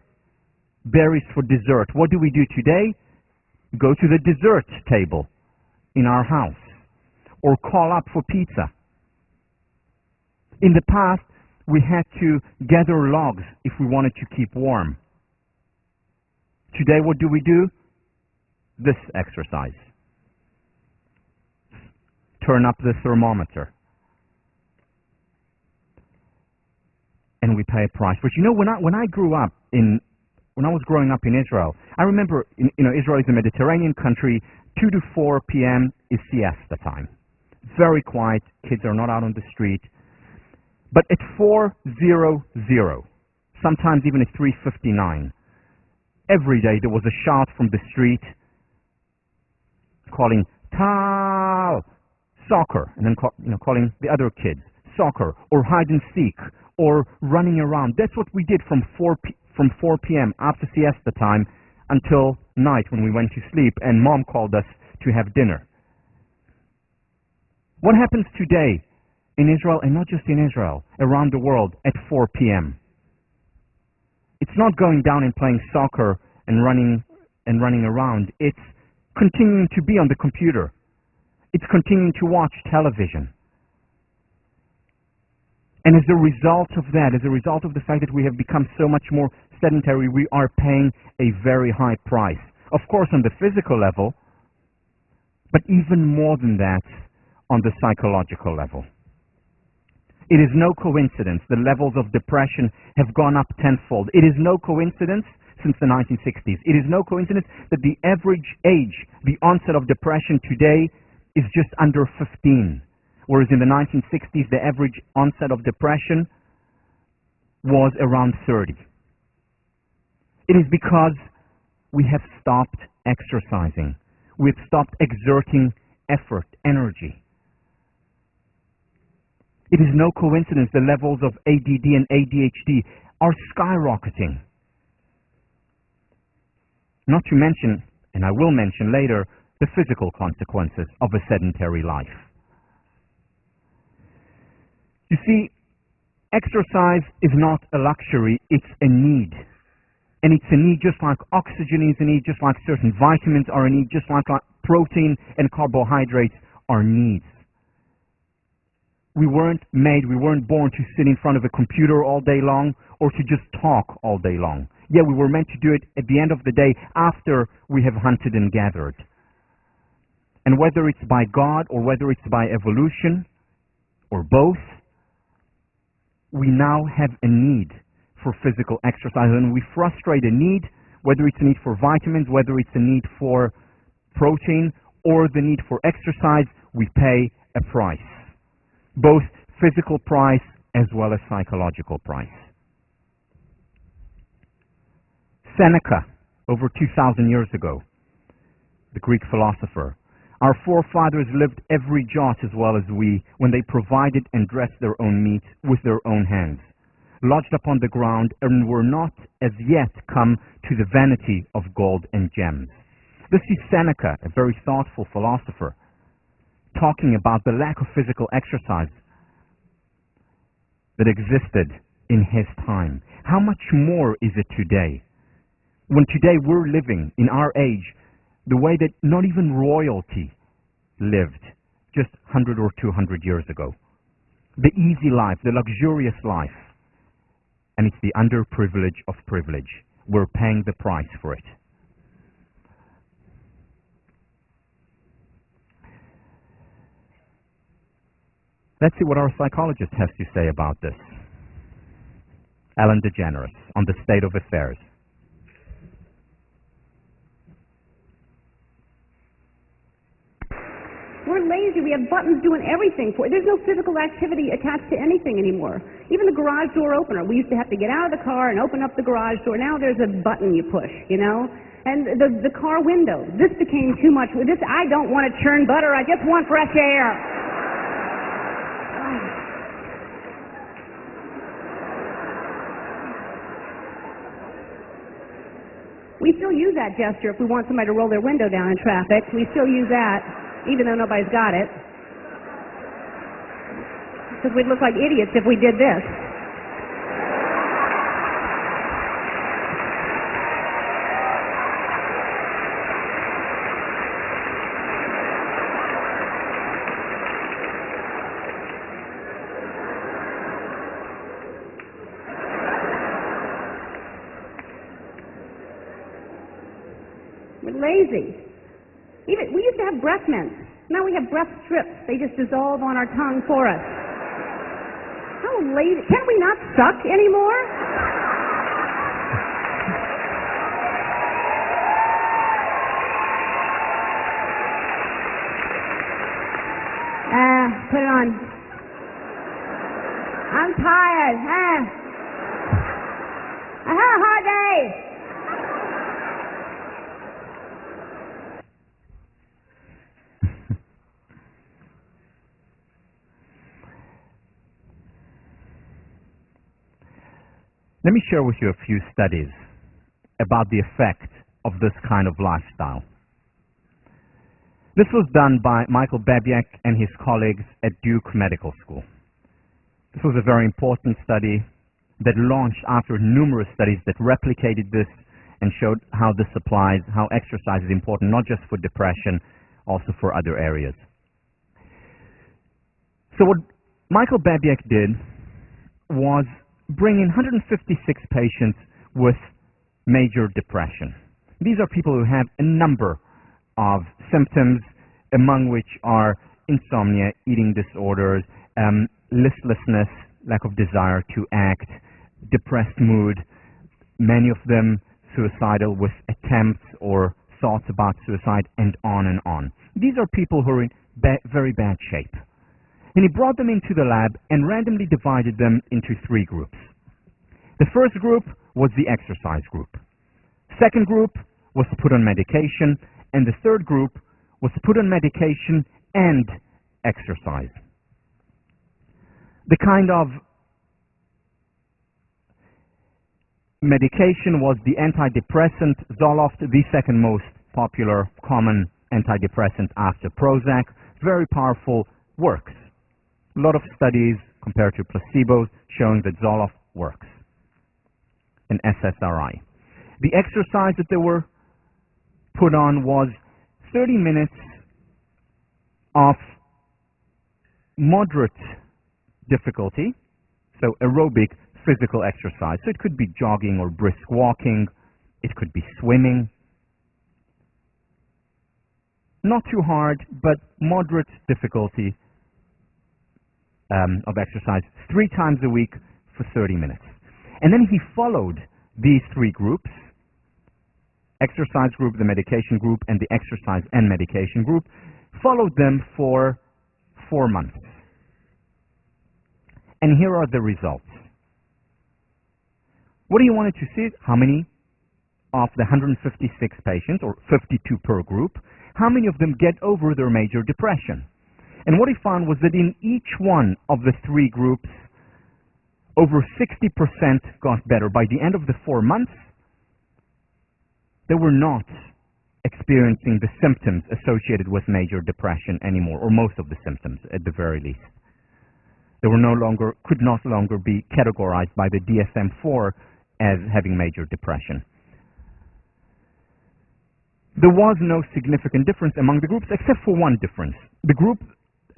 berries for dessert. What do we do today? Go to the dessert table in our house or call up for pizza. In the past, we had to gather logs if we wanted to keep warm. Today, what do? This exercise. Turn up the thermometer. And we pay a price. But you know, when I was growing up in Israel, I remember, Israel is a Mediterranean country. 2 to 4 p.m. is siesta time. Very quiet. Kids are not out on the street. But at 4:00, sometimes even at 3:59. Every day there was a shout from the street calling Tal, soccer, and then calling the other kids soccer, or hide and seek, or running around. That's what we did from 4 p.m. after siesta time until night when we went to sleep and Mom called us to have dinner. What happens today in Israel, and not just in Israel, around the world at 4 p.m.? It's not going down and playing soccer and running around. It's continuing to be on the computer. It's continuing to watch television. And as a result of that, as a result of the fact that we have become so much more sedentary, we are paying a very high price. Of course, on the physical level, but even more than that, on the psychological level. It is no coincidence the levels of depression have gone up tenfold. It is no coincidence since the 1960s. It is no coincidence that the average age, the onset of depression today is just under 15. Whereas in the 1960s, the average onset of depression was around 30. It is because we have stopped exercising. We've stopped exerting effort, energy. It is no coincidence the levels of ADD and ADHD are skyrocketing. Not to mention, and I will mention later, the physical consequences of a sedentary life. You see, exercise is not a luxury, it's a need. And it's a need just like oxygen is a need, just like certain vitamins are a need, just like protein and carbohydrates are needs. We weren't born to sit in front of a computer all day long or to just talk all day long. Yeah, we were meant to do it at the end of the day after we have hunted and gathered. And whether it's by God or whether it's by evolution or both, we now have a need for physical exercise, and we frustrate a need, whether it's a need for vitamins, whether it's a need for protein, or the need for exercise, we pay a price. Both physical price as well as psychological price. Seneca, over 2,000 years ago, the Greek philosopher, our forefathers lived every jot as well as we when they provided and dressed their own meat with their own hands, lodged upon the ground, and were not as yet come to the vanity of gold and gems. This is Seneca, a very thoughtful philosopher, talking about the lack of physical exercise that existed in his time. How much more is it today? When today we're living, in our age, the way that not even royalty lived just 100 or 200 years ago. The easy life, the luxurious life. And it's the underprivilege of privilege. We're paying the price for it. Let's see what our psychologist has to say about this. Ellen DeGeneres, on the state of affairs.
We're lazy. We have buttons doing everything for it. There's no physical activity attached to anything anymore. Even the garage door opener. We used to have to get out of the car and open up the garage door. Now there's a button you push, you know? And the car window. This became too much. I don't want to churn butter. I just want fresh air. We still use that gesture if we want somebody to roll their window down in traffic. We still use that, even though nobody's got it. Because we'd look like idiots if we did this. We're lazy. We used to have breath mints. Now we have breath strips. They just dissolve on our tongue for us. How lazy. Can we not suck anymore? Put it on. I'm tired.
Let me share with you a few studies about the effect of this kind of lifestyle. This was done by Michael Babiak and his colleagues at Duke Medical School. This was a very important study that launched after numerous studies that replicated this and showed how this applies, how exercise is important, not just for depression, also for other areas. So what Michael Babiak did was bring in 156 patients with major depression. These are people who have a number of symptoms, among which are insomnia, eating disorders, listlessness, lack of desire to act, depressed mood, many of them suicidal with attempts or thoughts about suicide, and on and on. These are people who are in very bad shape. And he brought them into the lab and randomly divided them into 3 groups. The first group was the exercise group. Second group was put on medication, and the third group was put on medication and exercise. The kind of medication was the antidepressant Zoloft, the second most popular common antidepressant after Prozac. Very powerful, works. A lot of studies compared to placebos showing that Zoloft works. An SSRI. The exercise that they were put on was 30 minutes of moderate difficulty, so aerobic physical exercise. So it could be jogging or brisk walking, it could be swimming. Not too hard, but moderate difficulty of exercise 3 times a week for 30 minutes. And then he followed these 3 groups, exercise group, the medication group, and the exercise and medication group, followed them for 4 months. And here are the results. What he wanted to see is how many of the 156 patients, or 52 per group, how many of them get over their major depression. And what he found was that in each one of the 3 groups, over 60% got better. By the end of the 4 months, they were not experiencing the symptoms associated with major depression anymore, or most of the symptoms at the very least. They were could no longer be categorized by the DSM-4 as having major depression. There was no significant difference among the groups except for one difference. The group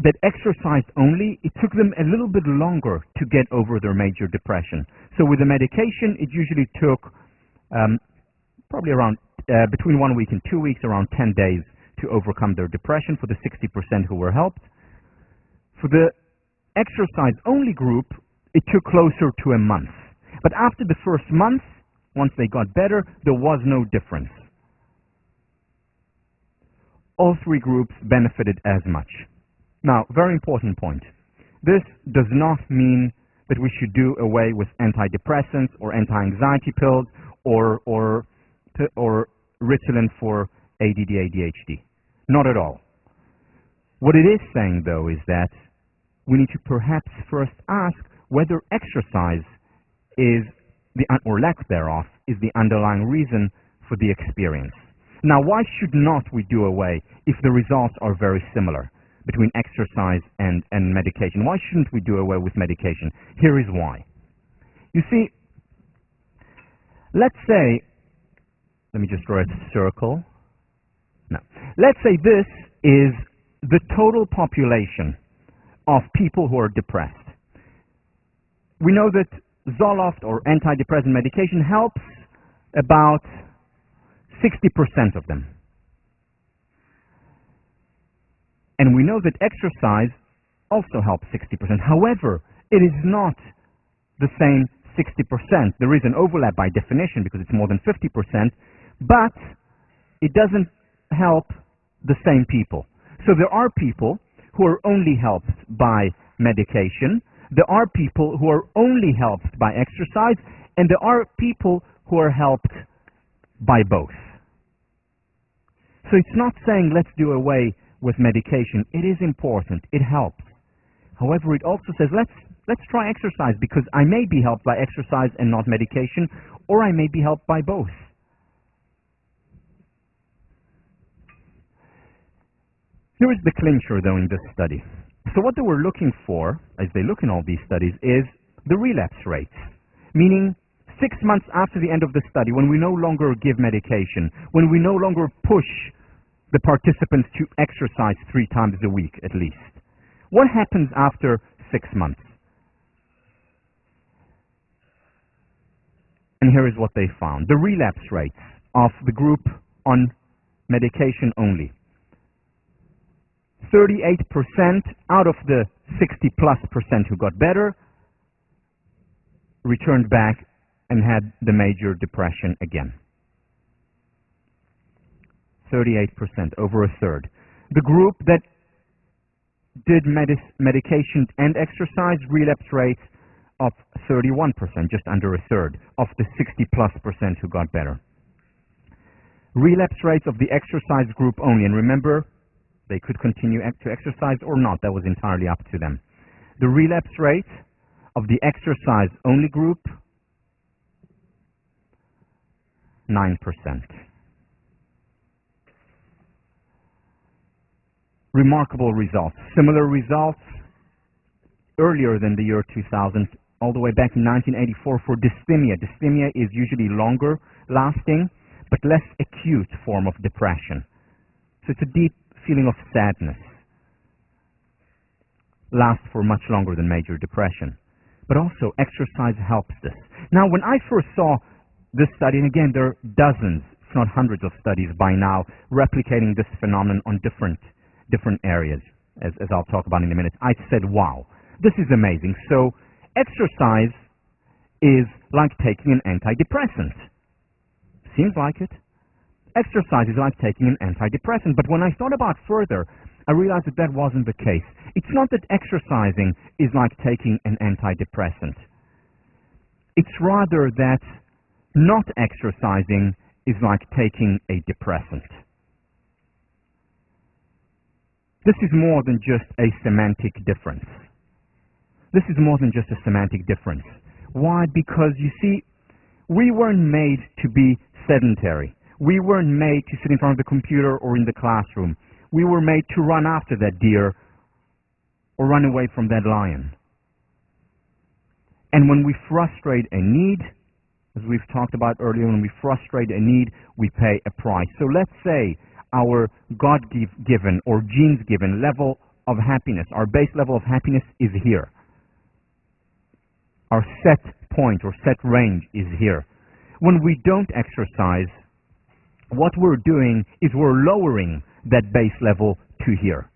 that exercised only, it took them a little bit longer to get over their major depression. So with the medication, it usually took probably around between 1 week and 2 weeks, around 10 days to overcome their depression for the 60% who were helped. For the exercise-only group, it took closer to a month. But after the first month, once they got better, there was no difference. All 3 groups benefited as much. Now, very important point. This does not mean that we should do away with antidepressants or anti-anxiety pills or Ritalin for ADD, ADHD. Not at all. What it is saying, though, is that we need to perhaps first ask whether exercise is or lack thereof is the underlying reason for the experience. Now, why should not we do away if the results are very similar between exercise and medication? Why shouldn't we do away with medication? Here is why. You see, let's say, let me just draw a circle. No. Let's say this is the total population of people who are depressed. We know that Zoloft or antidepressant medication helps about 60% of them. And we know that exercise also helps 60%. However, it is not the same 60%. There is an overlap by definition because it's more than 50%, but it doesn't help the same people. So there are people who are only helped by medication, there are people who are only helped by exercise, and there are people who are helped by both. So it's not saying let's do away with medication. It is important. It helps. However, it also says let's Let's try exercise because I may be helped by exercise and not medication, or I may be helped by both. Here is the clincher, though, in this study. So what they were looking for, as they look in all these studies, is the relapse rates, meaning 6 months after the end of the study, when we no longer give medication, when we no longer push the participants to exercise 3 times a week at least. What happens after 6 months? And here is what they found. The relapse rates of the group on medication only. 38% out of the 60+% who got better returned back and had the major depression again. 38%, over a third. The group that did medication and exercise, relapse rate of 31%, just under a third of the 60+% who got better. Relapse rates of the exercise group only, and remember, they could continue to exercise or not. That was entirely up to them. The relapse rate of the exercise only group, 9%. Remarkable results. Similar results earlier than the year 2000, all the way back in 1984 for dysthymia. Dysthymia is usually longer lasting, but less acute form of depression. So it's a deep feeling of sadness. Lasts for much longer than major depression. But also exercise helps this. Now, when I first saw this study, and again, there are dozens, if not hundreds of studies by now replicating this phenomenon on different areas, as I'll talk about in a minute, I said, wow, this is amazing. So exercise is like taking an antidepressant. Seems like it. Exercise is like taking an antidepressant. But when I thought about further, I realized that that wasn't the case. It's not that exercising is like taking an antidepressant. It's rather that not exercising is like taking a depressant. This is more than just a semantic difference. This is more than just a semantic difference. Why? Because, you see, we weren't made to be sedentary. We weren't made to sit in front of the computer or in the classroom. We were made to run after that deer or run away from that lion. And when we frustrate a need, as we've talked about earlier, when we frustrate a need, we pay a price. So let's say our God-given or genes-given level of happiness, our base level of happiness is here. Our set point or set range is here. When we don't exercise, what we're doing is we're lowering that base level to here.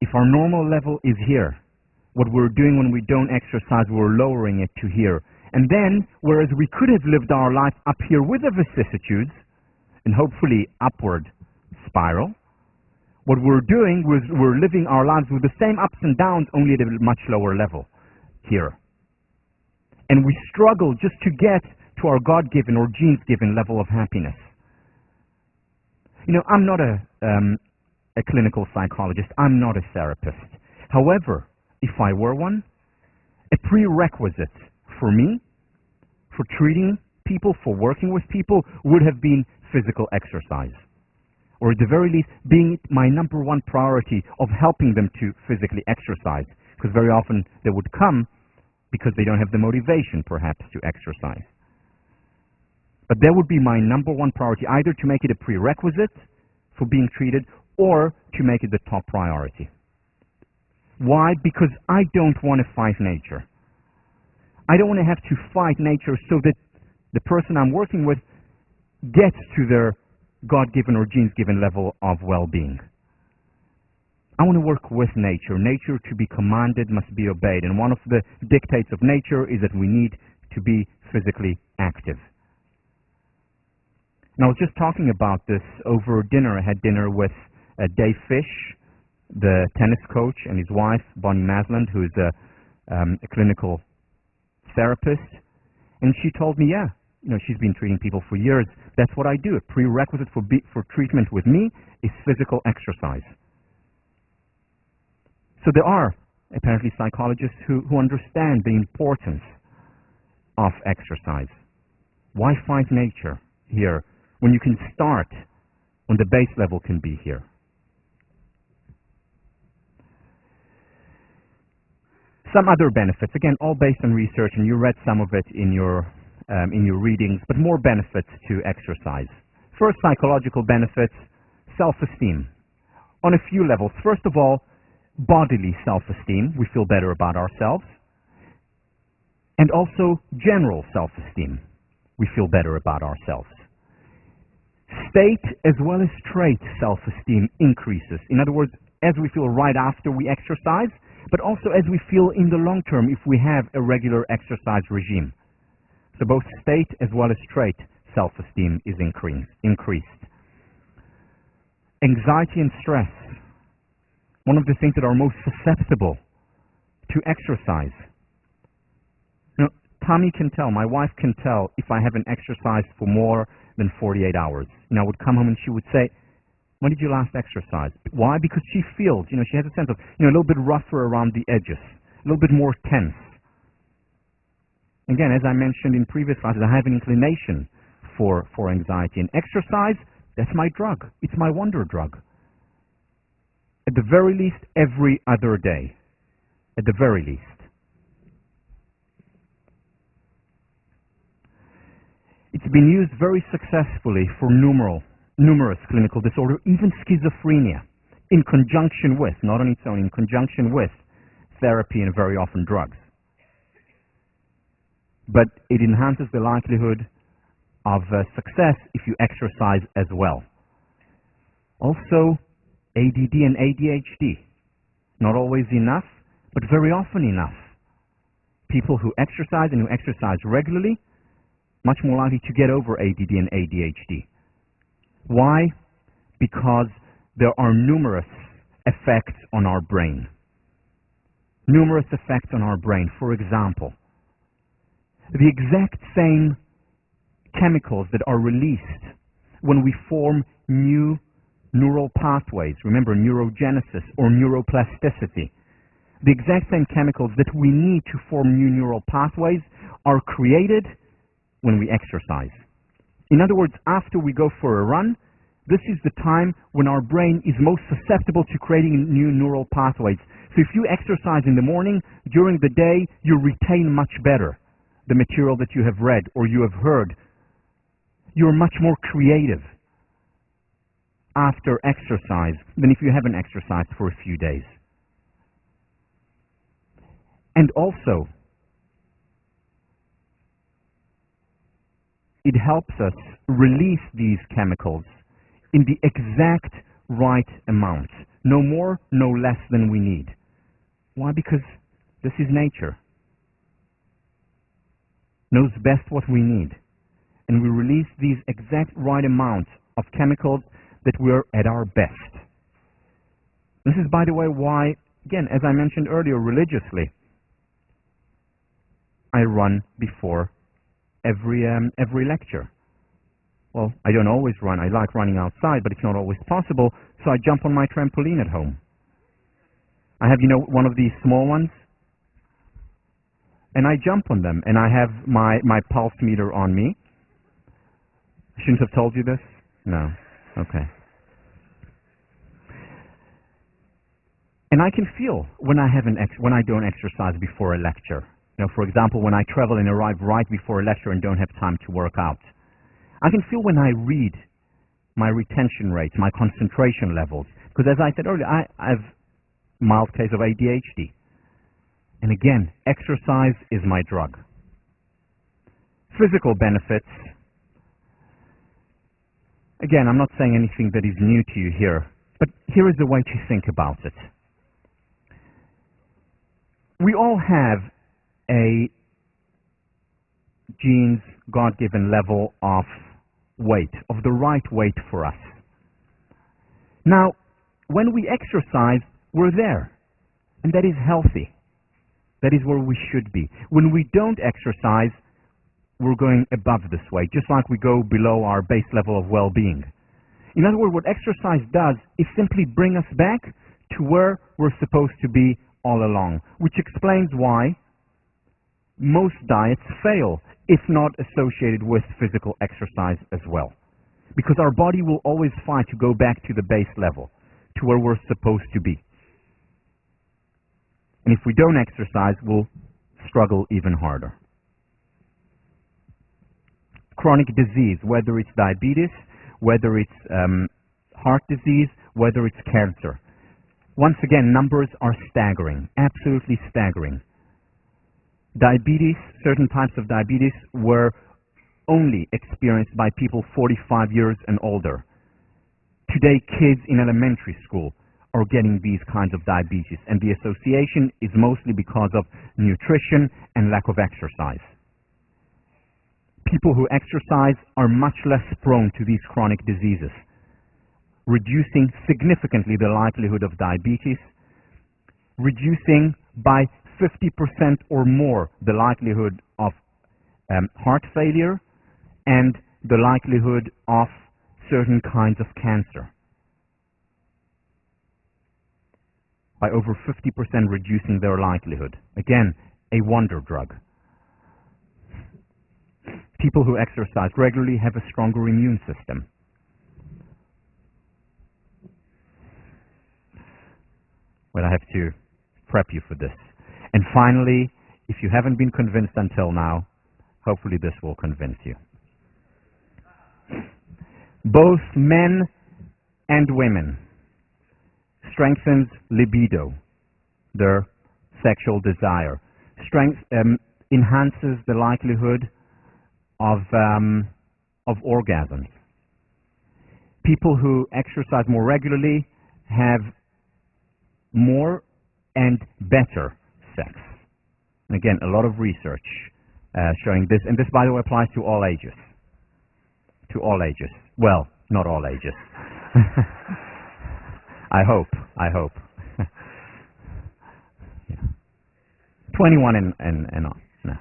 If our normal level is here, what we're doing when we don't exercise, we're lowering it to here. And then, whereas we could have lived our life up here with the vicissitudes, and hopefully upward spiral, what we're doing is we're living our lives with the same ups and downs, only at a much lower level here. And we struggle just to get to our God-given or genes-given level of happiness. You know, I'm not a clinical psychologist. I'm not a therapist. However, if I were one, a prerequisite for me, for treating people, for working with people, would have been physical exercise. Or at the very least, being my number one priority of helping them to physically exercise. Because very often they would come because they don't have the motivation, perhaps, to exercise. But that would be my number one priority, either to make it a prerequisite for being treated or to make it the top priority. Why? Because I don't want to fight nature. I don't want to have to fight nature so that the person I'm working with gets to their God-given or genes-given level of well-being. I want to work with nature. Nature, to be commanded, must be obeyed. And one of the dictates of nature is that we need to be physically active. And I was just talking about this over dinner. I had dinner with Dave Fish, the tennis coach, and his wife, Bonnie Masland, who is a clinical therapist. And she told me, yeah, you know, she's been treating people for years. That's what I do. A prerequisite for treatment with me is physical exercise. So there are apparently psychologists who understand the importance of exercise. Why fight nature here when you can start when the base level can be here? Some other benefits, again, all based on research, and you read some of it in your readings, but more benefits to exercise. First, psychological benefits, self-esteem. On a few levels. First of all, bodily self-esteem. We feel better about ourselves. And also general self-esteem. We feel better about ourselves. State as well as trait self-esteem increases. In other words, as we feel right after we exercise, but also as we feel in the long term if we have a regular exercise regime. So both state as well as trait self-esteem is increased. Anxiety and stress. One of the things that are most susceptible to exercise. You know, Tommy can tell, my wife can tell if I haven't exercised for more than 48 hours. You know, I would come home and she would say, when did you last exercise? Why? Because she feels, you know, she has a sense of, you know, a little bit rougher around the edges, a little bit more tense. Again, as I mentioned in previous classes, I have an inclination for anxiety. And exercise, that's my drug. It's my wonder drug. At the very least, every other day. At the very least. It's been used very successfully for numerous clinical disorders, even schizophrenia, in conjunction with, not on its own, in conjunction with therapy and very often drugs. But it enhances the likelihood of success if you exercise as well. Also, ADD and ADHD. Not always enough, but very often enough. People who exercise and who exercise regularly, much more likely to get over ADD and ADHD. Why? Because there are numerous effects on our brain. Numerous effects on our brain. For example, the exact same chemicals that are released when we form new neural pathways, remember neurogenesis or neuroplasticity, the exact same chemicals that we need to form new neural pathways are created when we exercise. In other words, after we go for a run, this is the time when our brain is most susceptible to creating new neural pathways. So if you exercise in the morning, during the day, you retain much better the material that you have read or you have heard. You're much more creative after exercise than if you haven't exercised for a few days. And also, it helps us release these chemicals in the exact right amount. No more, no less than we need. Why? Because this is nature. Knows best what we need. And we release these exact right amounts of chemicals that we're at our best. This is, by the way, why, again, as I mentioned earlier, religiously, I run before every lecture. Well, I don't always run. I like running outside, but it's not always possible, so I jump on my trampoline at home. I have, one of these small ones, and I jump on them, and I have my pulse meter on me. I shouldn't have told you this? No. Okay. And I can feel when I don't exercise before a lecture. For example, when I travel and arrive right before a lecture and don't have time to work out. I can feel when I read my retention rates, my concentration levels. Because as I said earlier, I have a mild case of ADHD. And again, exercise is my drug. Physical benefits. Again, I'm not saying anything that is new to you here, but here is the way to think about it. We all have a genes, God-given level of weight, of the right weight for us. Now, when we exercise, we're there, and that is healthy. That is where we should be. When we don't exercise, we're going above this weight, just like we go below our base level of well-being. In other words, what exercise does is simply bring us back to where we're supposed to be all along, which explains why most diets fail if not associated with physical exercise as well. Because our body will always fight to go back to the base level, to where we're supposed to be. And if we don't exercise, we'll struggle even harder. Chronic disease, whether it's diabetes, whether it's heart disease, whether it's cancer. Once again, numbers are staggering, absolutely staggering. Diabetes, certain types of diabetes were only experienced by people 45 years and older. Today, kids in elementary school are getting these kinds of diabetes, and the association is mostly because of nutrition and lack of exercise. People who exercise are much less prone to these chronic diseases, reducing significantly the likelihood of diabetes, reducing by 50% or more the likelihood of heart failure and the likelihood of certain kinds of cancer. By over 50% reducing their likelihood. Again, a wonder drug. People who exercise regularly have a stronger immune system. Well, I have to prep you for this. And finally, if you haven't been convinced until now, hopefully this will convince you. Both men and women strengthens libido, their sexual desire. Enhances the likelihood of orgasms. People who exercise more regularly have more and better sex. And again, a lot of research showing this, and this, by the way, applies to all ages. To all ages. Well, not all ages. I hope. Yeah. 21 and on. No.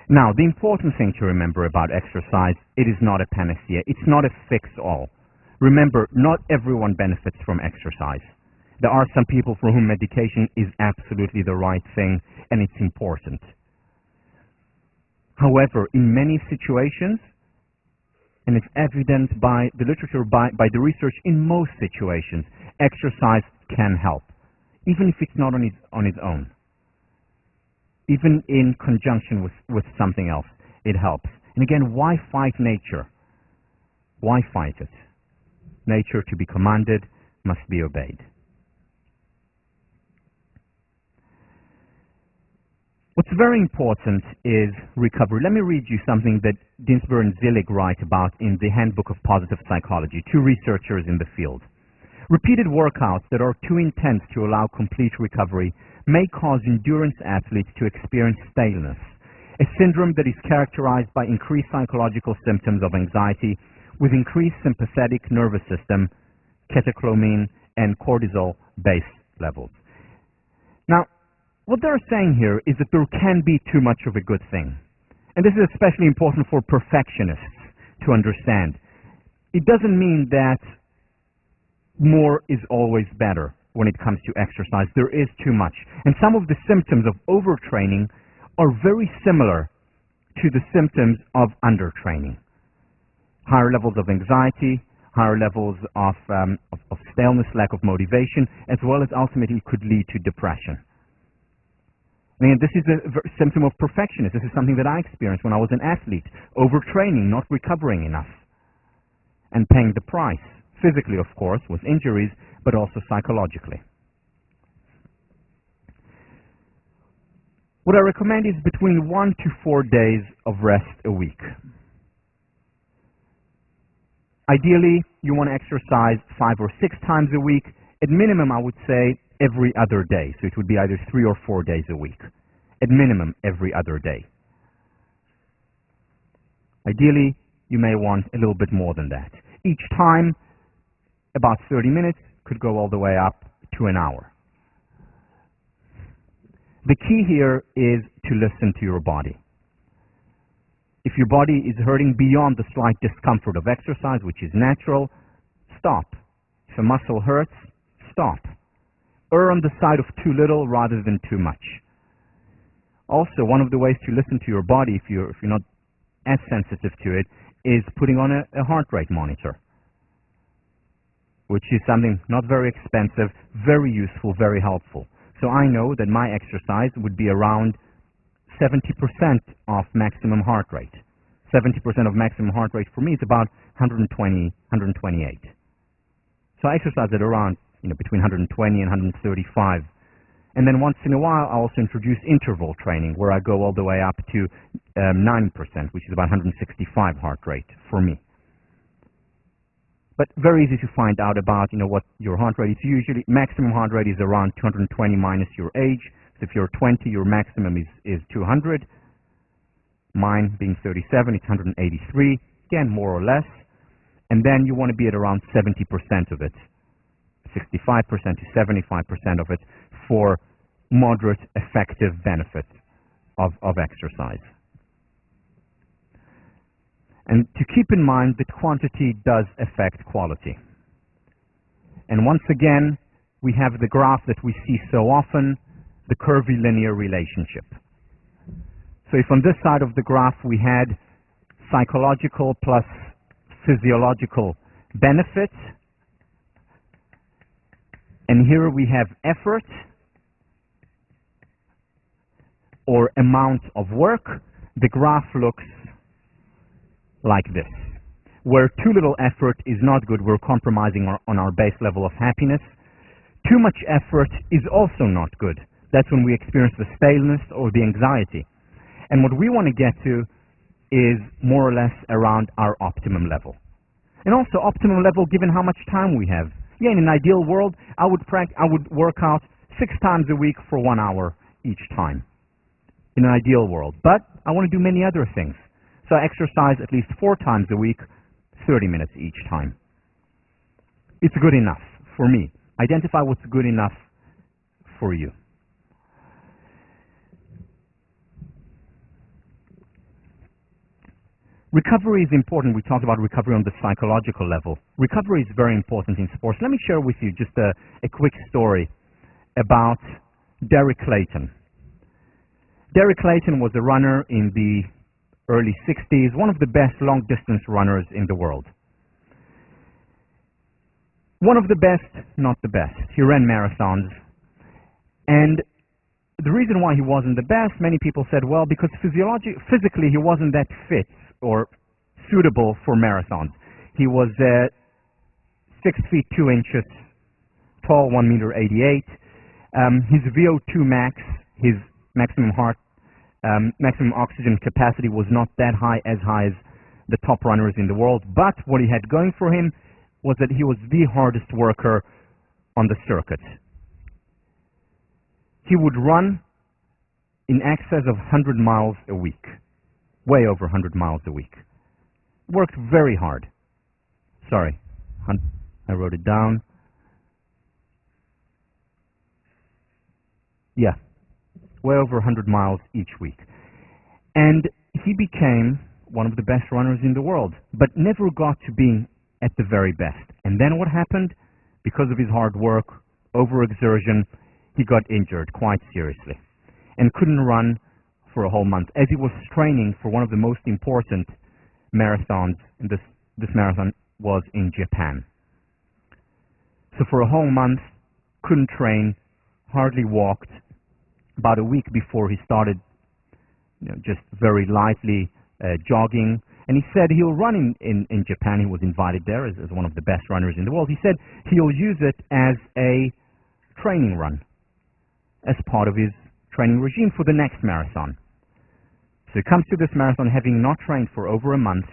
Now, the important thing to remember about exercise, it is not a panacea. It's not a fix-all. Remember, not everyone benefits from exercise. There are some people for whom medication is absolutely the right thing, and it's important. However, in many situations, and it's evident by the literature, by the research, in most situations, exercise can help, even if it's not on its own. Even in conjunction with something else, it helps. And again, why fight nature? Why fight it? Nature, to be commanded, must be obeyed. What's very important is recovery. Let me read you something that Dinsburg and Zillig write about in the Handbook of Positive Psychology, two researchers in the field. Repeated workouts that are too intense to allow complete recovery may cause endurance athletes to experience staleness, a syndrome that is characterized by increased psychological symptoms of anxiety with increased sympathetic nervous system, catecholamine, and cortisol base levels. Now, what they're saying here is that there can be too much of a good thing. And this is especially important for perfectionists to understand. It doesn't mean that more is always better when it comes to exercise. There is too much. And some of the symptoms of overtraining are very similar to the symptoms of undertraining. Higher levels of anxiety, higher levels of staleness, lack of motivation, as well as ultimately could lead to depression. I mean, this is a symptom of perfectionism. This is something that I experienced when I was an athlete. Overtraining, not recovering enough, and paying the price. Physically, of course, with injuries, but also psychologically. What I recommend is between 1 to 4 days of rest a week. Ideally, you want to exercise 5 or 6 times a week. At minimum, I would say every other day. So it would be either 3 or 4 days a week. At minimum, every other day. Ideally, you may want a little bit more than that. Each time, about 30 minutes, could go all the way up to an hour. The key here is to listen to your body. If your body is hurting beyond the slight discomfort of exercise, which is natural, stop. If a muscle hurts, stop. Err on the side of too little rather than too much. Also, one of the ways to listen to your body, if you're not as sensitive to it, is putting on a heart rate monitor, which is something not very expensive, very useful, very helpful. So I know that my exercise would be around 70% of maximum heart rate. 70% of maximum heart rate for me is about 120, 128. So I exercise at around, between 120 and 135. And then once in a while, I also introduce interval training, where I go all the way up to 9%, which is about 165 heart rate for me. But very easy to find out about, what your heart rate is. Usually, maximum heart rate is around 220 minus your age. So if you're 20, your maximum is 200. Mine being 37, it's 183. Again, more or less. And then you want to be at around 70% of it. 65% to 75% of it for moderate, effective benefit of exercise. And to keep in mind that quantity does affect quality. And once again, we have the graph that we see so often, the curvilinear relationship. So if on this side of the graph we had psychological plus physiological benefits, and here we have effort or amount of work, the graph looks like this. Where too little effort is not good, we're compromising on our base level of happiness. Too much effort is also not good. That's when we experience the staleness or the anxiety. And what we want to get to is more or less around our optimum level. And also optimum level given how much time we have. Yeah, in an ideal world, I would work out 6 times a week for 1 hour each time. In an ideal world. But I want to do many other things. So I exercise at least 4 times a week, 30 minutes each time. It's good enough for me. Identify what's good enough for you. Recovery is important. We talked about recovery on the psychological level. Recovery is very important in sports. Let me share with you just a quick story about Derek Clayton. Derek Clayton was a runner in the early 60s, one of the best long-distance runners in the world. One of the best, not the best. He ran marathons. And the reason why he wasn't the best, many people said, well, because physically he wasn't that fit or suitable for marathons. He was 6 feet 2 inches tall, 1 meter 88. His VO2 max, his maximum oxygen capacity was not that high as the top runners in the world. But what he had going for him was that he was the hardest worker on the circuit. He would run in excess of 100 miles a week. Way over 100 miles a week. Worked very hard. Sorry, I wrote it down. Yeah, way over 100 miles each week. And he became one of the best runners in the world, but never got to being at the very best. And then what happened? Because of his hard work, overexertion, he got injured quite seriously and couldn't run for a whole month as he was training for one of the most important marathons. And this marathon was in Japan. So for a whole month, couldn't train, hardly walked. About a week before he started just very lightly jogging. And he said he'll run in Japan. He was invited there as one of the best runners in the world. He said he'll use it as a training run, as part of his training regime for the next marathon. So he comes to this marathon having not trained for over a month,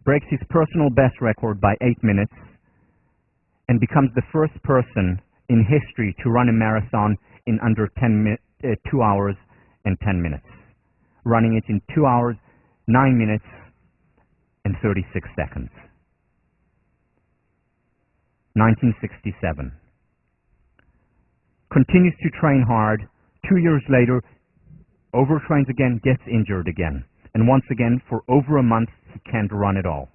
breaks his personal best record by 8 minutes, and becomes the first person in history to run a marathon in under 2 hours and 10 minutes. Running it in 2 hours, 9 minutes, and 36 seconds. 1967. Continues to train hard. 2 years later, overtrains again, gets injured again. And once again, for over a month, he can't run at all.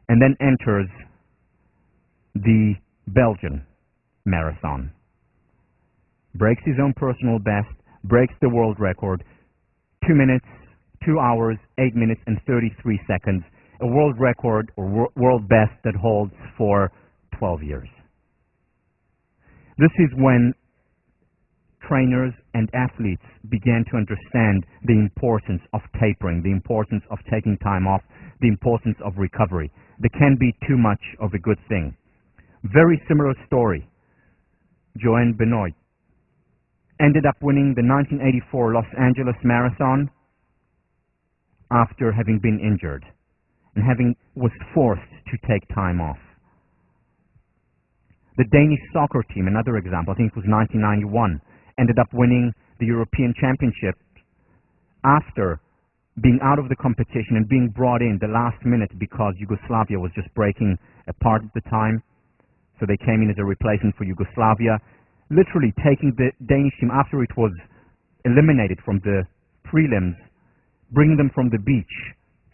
and then enters the Belgian marathon. Breaks his own personal best, breaks the world record, 2 minutes, 2 hours, 8 minutes, and 33 seconds, a world record or world best that holds for 12 years. This is when trainers and athletes began to understand the importance of tapering, the importance of taking time off, the importance of recovery. There can be too much of a good thing. Very similar story. Joanne Benoit ended up winning the 1984 Los Angeles Marathon after having been injured and was forced to take time off. The Danish soccer team, another example, I think it was 1991, ended up winning the European Championship after being out of the competition and being brought in the last minute because Yugoslavia was just breaking apart at the time. So they came in as a replacement for Yugoslavia, literally taking the Danish team after it was eliminated from the prelims, bringing them from the beach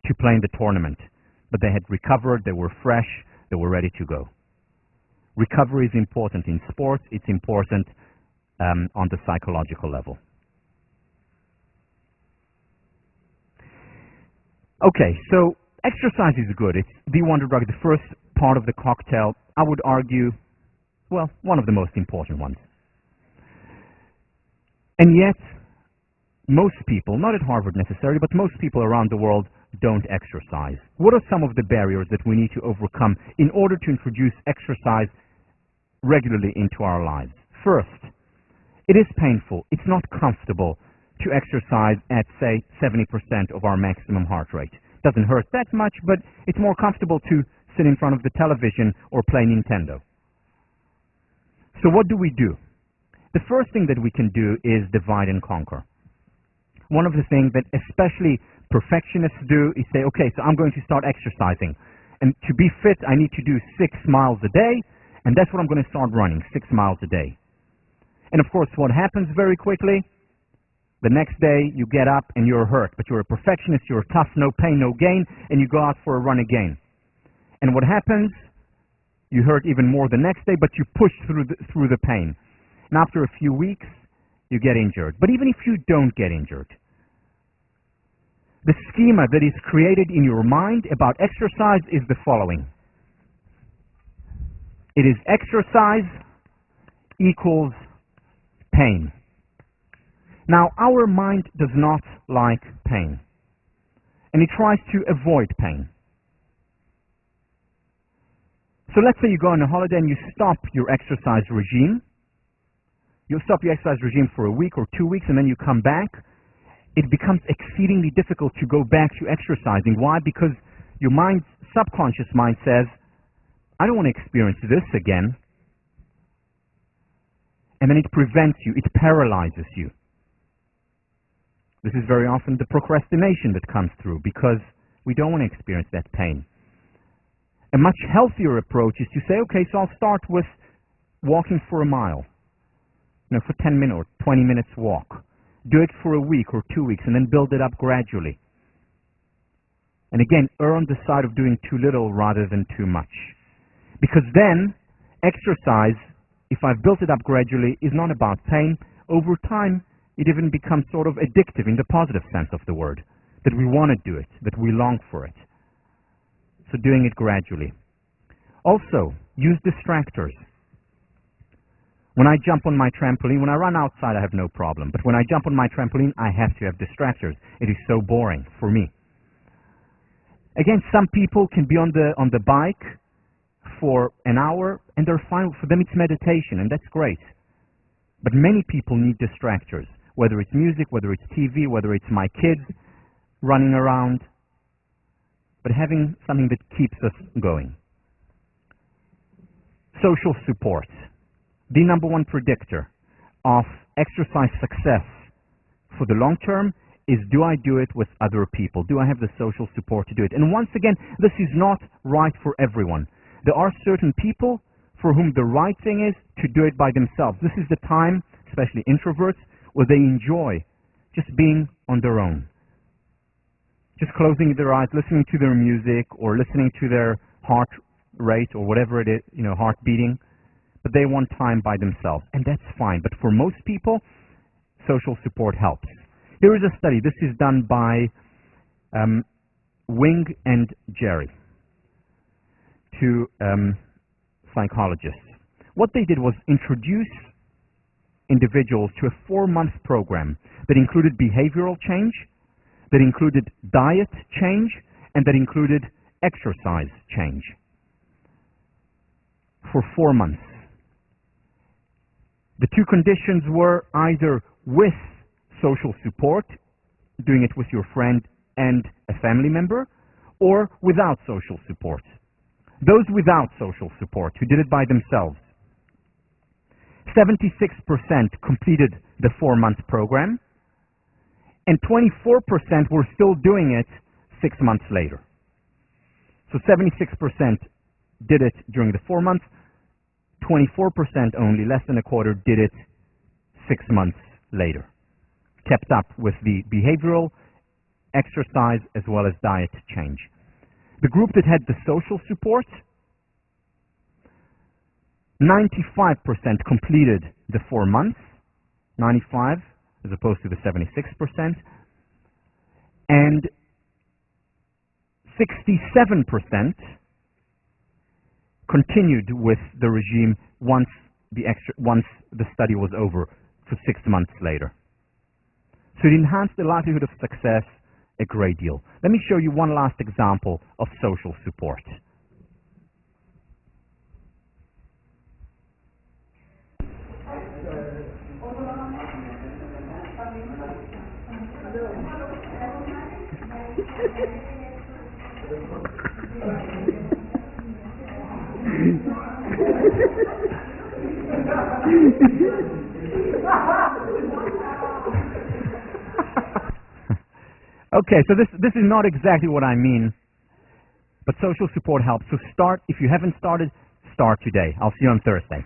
to play in the tournament. But they had recovered, they were fresh, they were ready to go. Recovery is important in sports, it's important on the psychological level. Okay, so exercise is good. It's the wonder drug, the first part of the cocktail. I would argue, well, one of the most important ones. And yet, most people, not at Harvard necessarily, but most people around the world don't exercise. What are some of the barriers that we need to overcome in order to introduce exercise regularly into our lives? First, it is painful. It's not comfortable to exercise at, say, 70% of our maximum heart rate. Doesn't hurt that much, but it's more comfortable to sit in front of the television or play Nintendo. So what do we do? The first thing that we can do is divide and conquer. One of the things that especially perfectionists do is say, okay, so I'm going to start exercising. And to be fit, I need to do 6 miles a day, and that's what I'm going to start running, 6 miles a day. And of course, what happens very quickly? The next day, you get up and you're hurt, but you're a perfectionist, you're tough, no pain, no gain, and you go out for a run again. And what happens? You hurt even more the next day, but you push through the pain. And after a few weeks, you get injured. But even if you don't get injured, the schema that is created in your mind about exercise is the following. It is exercise equals pain. Now, our mind does not like pain, and it tries to avoid pain. So let's say you go on a holiday and you stop your exercise regime. You stop your exercise regime for a week or 2 weeks, and then you come back. It becomes exceedingly difficult to go back to exercising. Why? Because your subconscious mind says, I don't want to experience this again. And then it prevents you, it paralyzes you. This is very often the procrastination that comes through because we don't want to experience that pain. A much healthier approach is to say, okay, so I'll start with walking for a mile, for 10 minutes or 20 minutes walk. Do it for a week or 2 weeks and then build it up gradually. And again, err on the side of doing too little rather than too much. Because then, exercise, if I've built it up gradually, is not about pain. Over time, it even becomes sort of addictive in the positive sense of the word, that we want to do it, that we long for it. So doing it gradually. Also, use distractors. When I jump on my trampoline, when I run outside, I have no problem. But when I jump on my trampoline, I have to have distractors. It is so boring for me. Again, some people can be on the bike for an hour, and they're fine. For them, it's meditation, and that's great. But many people need distractors, whether it's music, whether it's TV, whether it's my kids running around, but having something that keeps us going. Social support. The number one predictor of exercise success for the long term is, do I do it with other people? Do I have the social support to do it? And once again, this is not right for everyone. There are certain people for whom the right thing is to do it by themselves. This is the time, especially introverts, where they enjoy just being on their own. Just closing their eyes, listening to their music or listening to their heart rate or whatever it is, heart beating, but they want time by themselves, and that's fine. But for most people, social support helps. Here is a study. This is done by Wing and Jerry, two psychologists. What they did was introduce individuals to a 4-month program that included behavioral change, that included diet change, and that included exercise change for 4 months. The two conditions were either with social support, doing it with your friend and a family member, or without social support. Those without social support, who did it by themselves, 76% completed the 4-month program, and 24% were still doing it 6 months later. So 76% did it during the 4 months, 24% only, less than a quarter, did it 6 months later. Kept up with the behavioral, exercise, as well as diet change. The group that had the social support, 95% completed the 4 months, 95 as opposed to the 76%, and 67% continued with the regime once the study was over for 6 months later. So it enhanced the likelihood of success a great deal. Let me show you one last example of social support. Okay, so this is not exactly what I mean, but social support helps. So if you haven't started, start today. I'll see you on Thursday.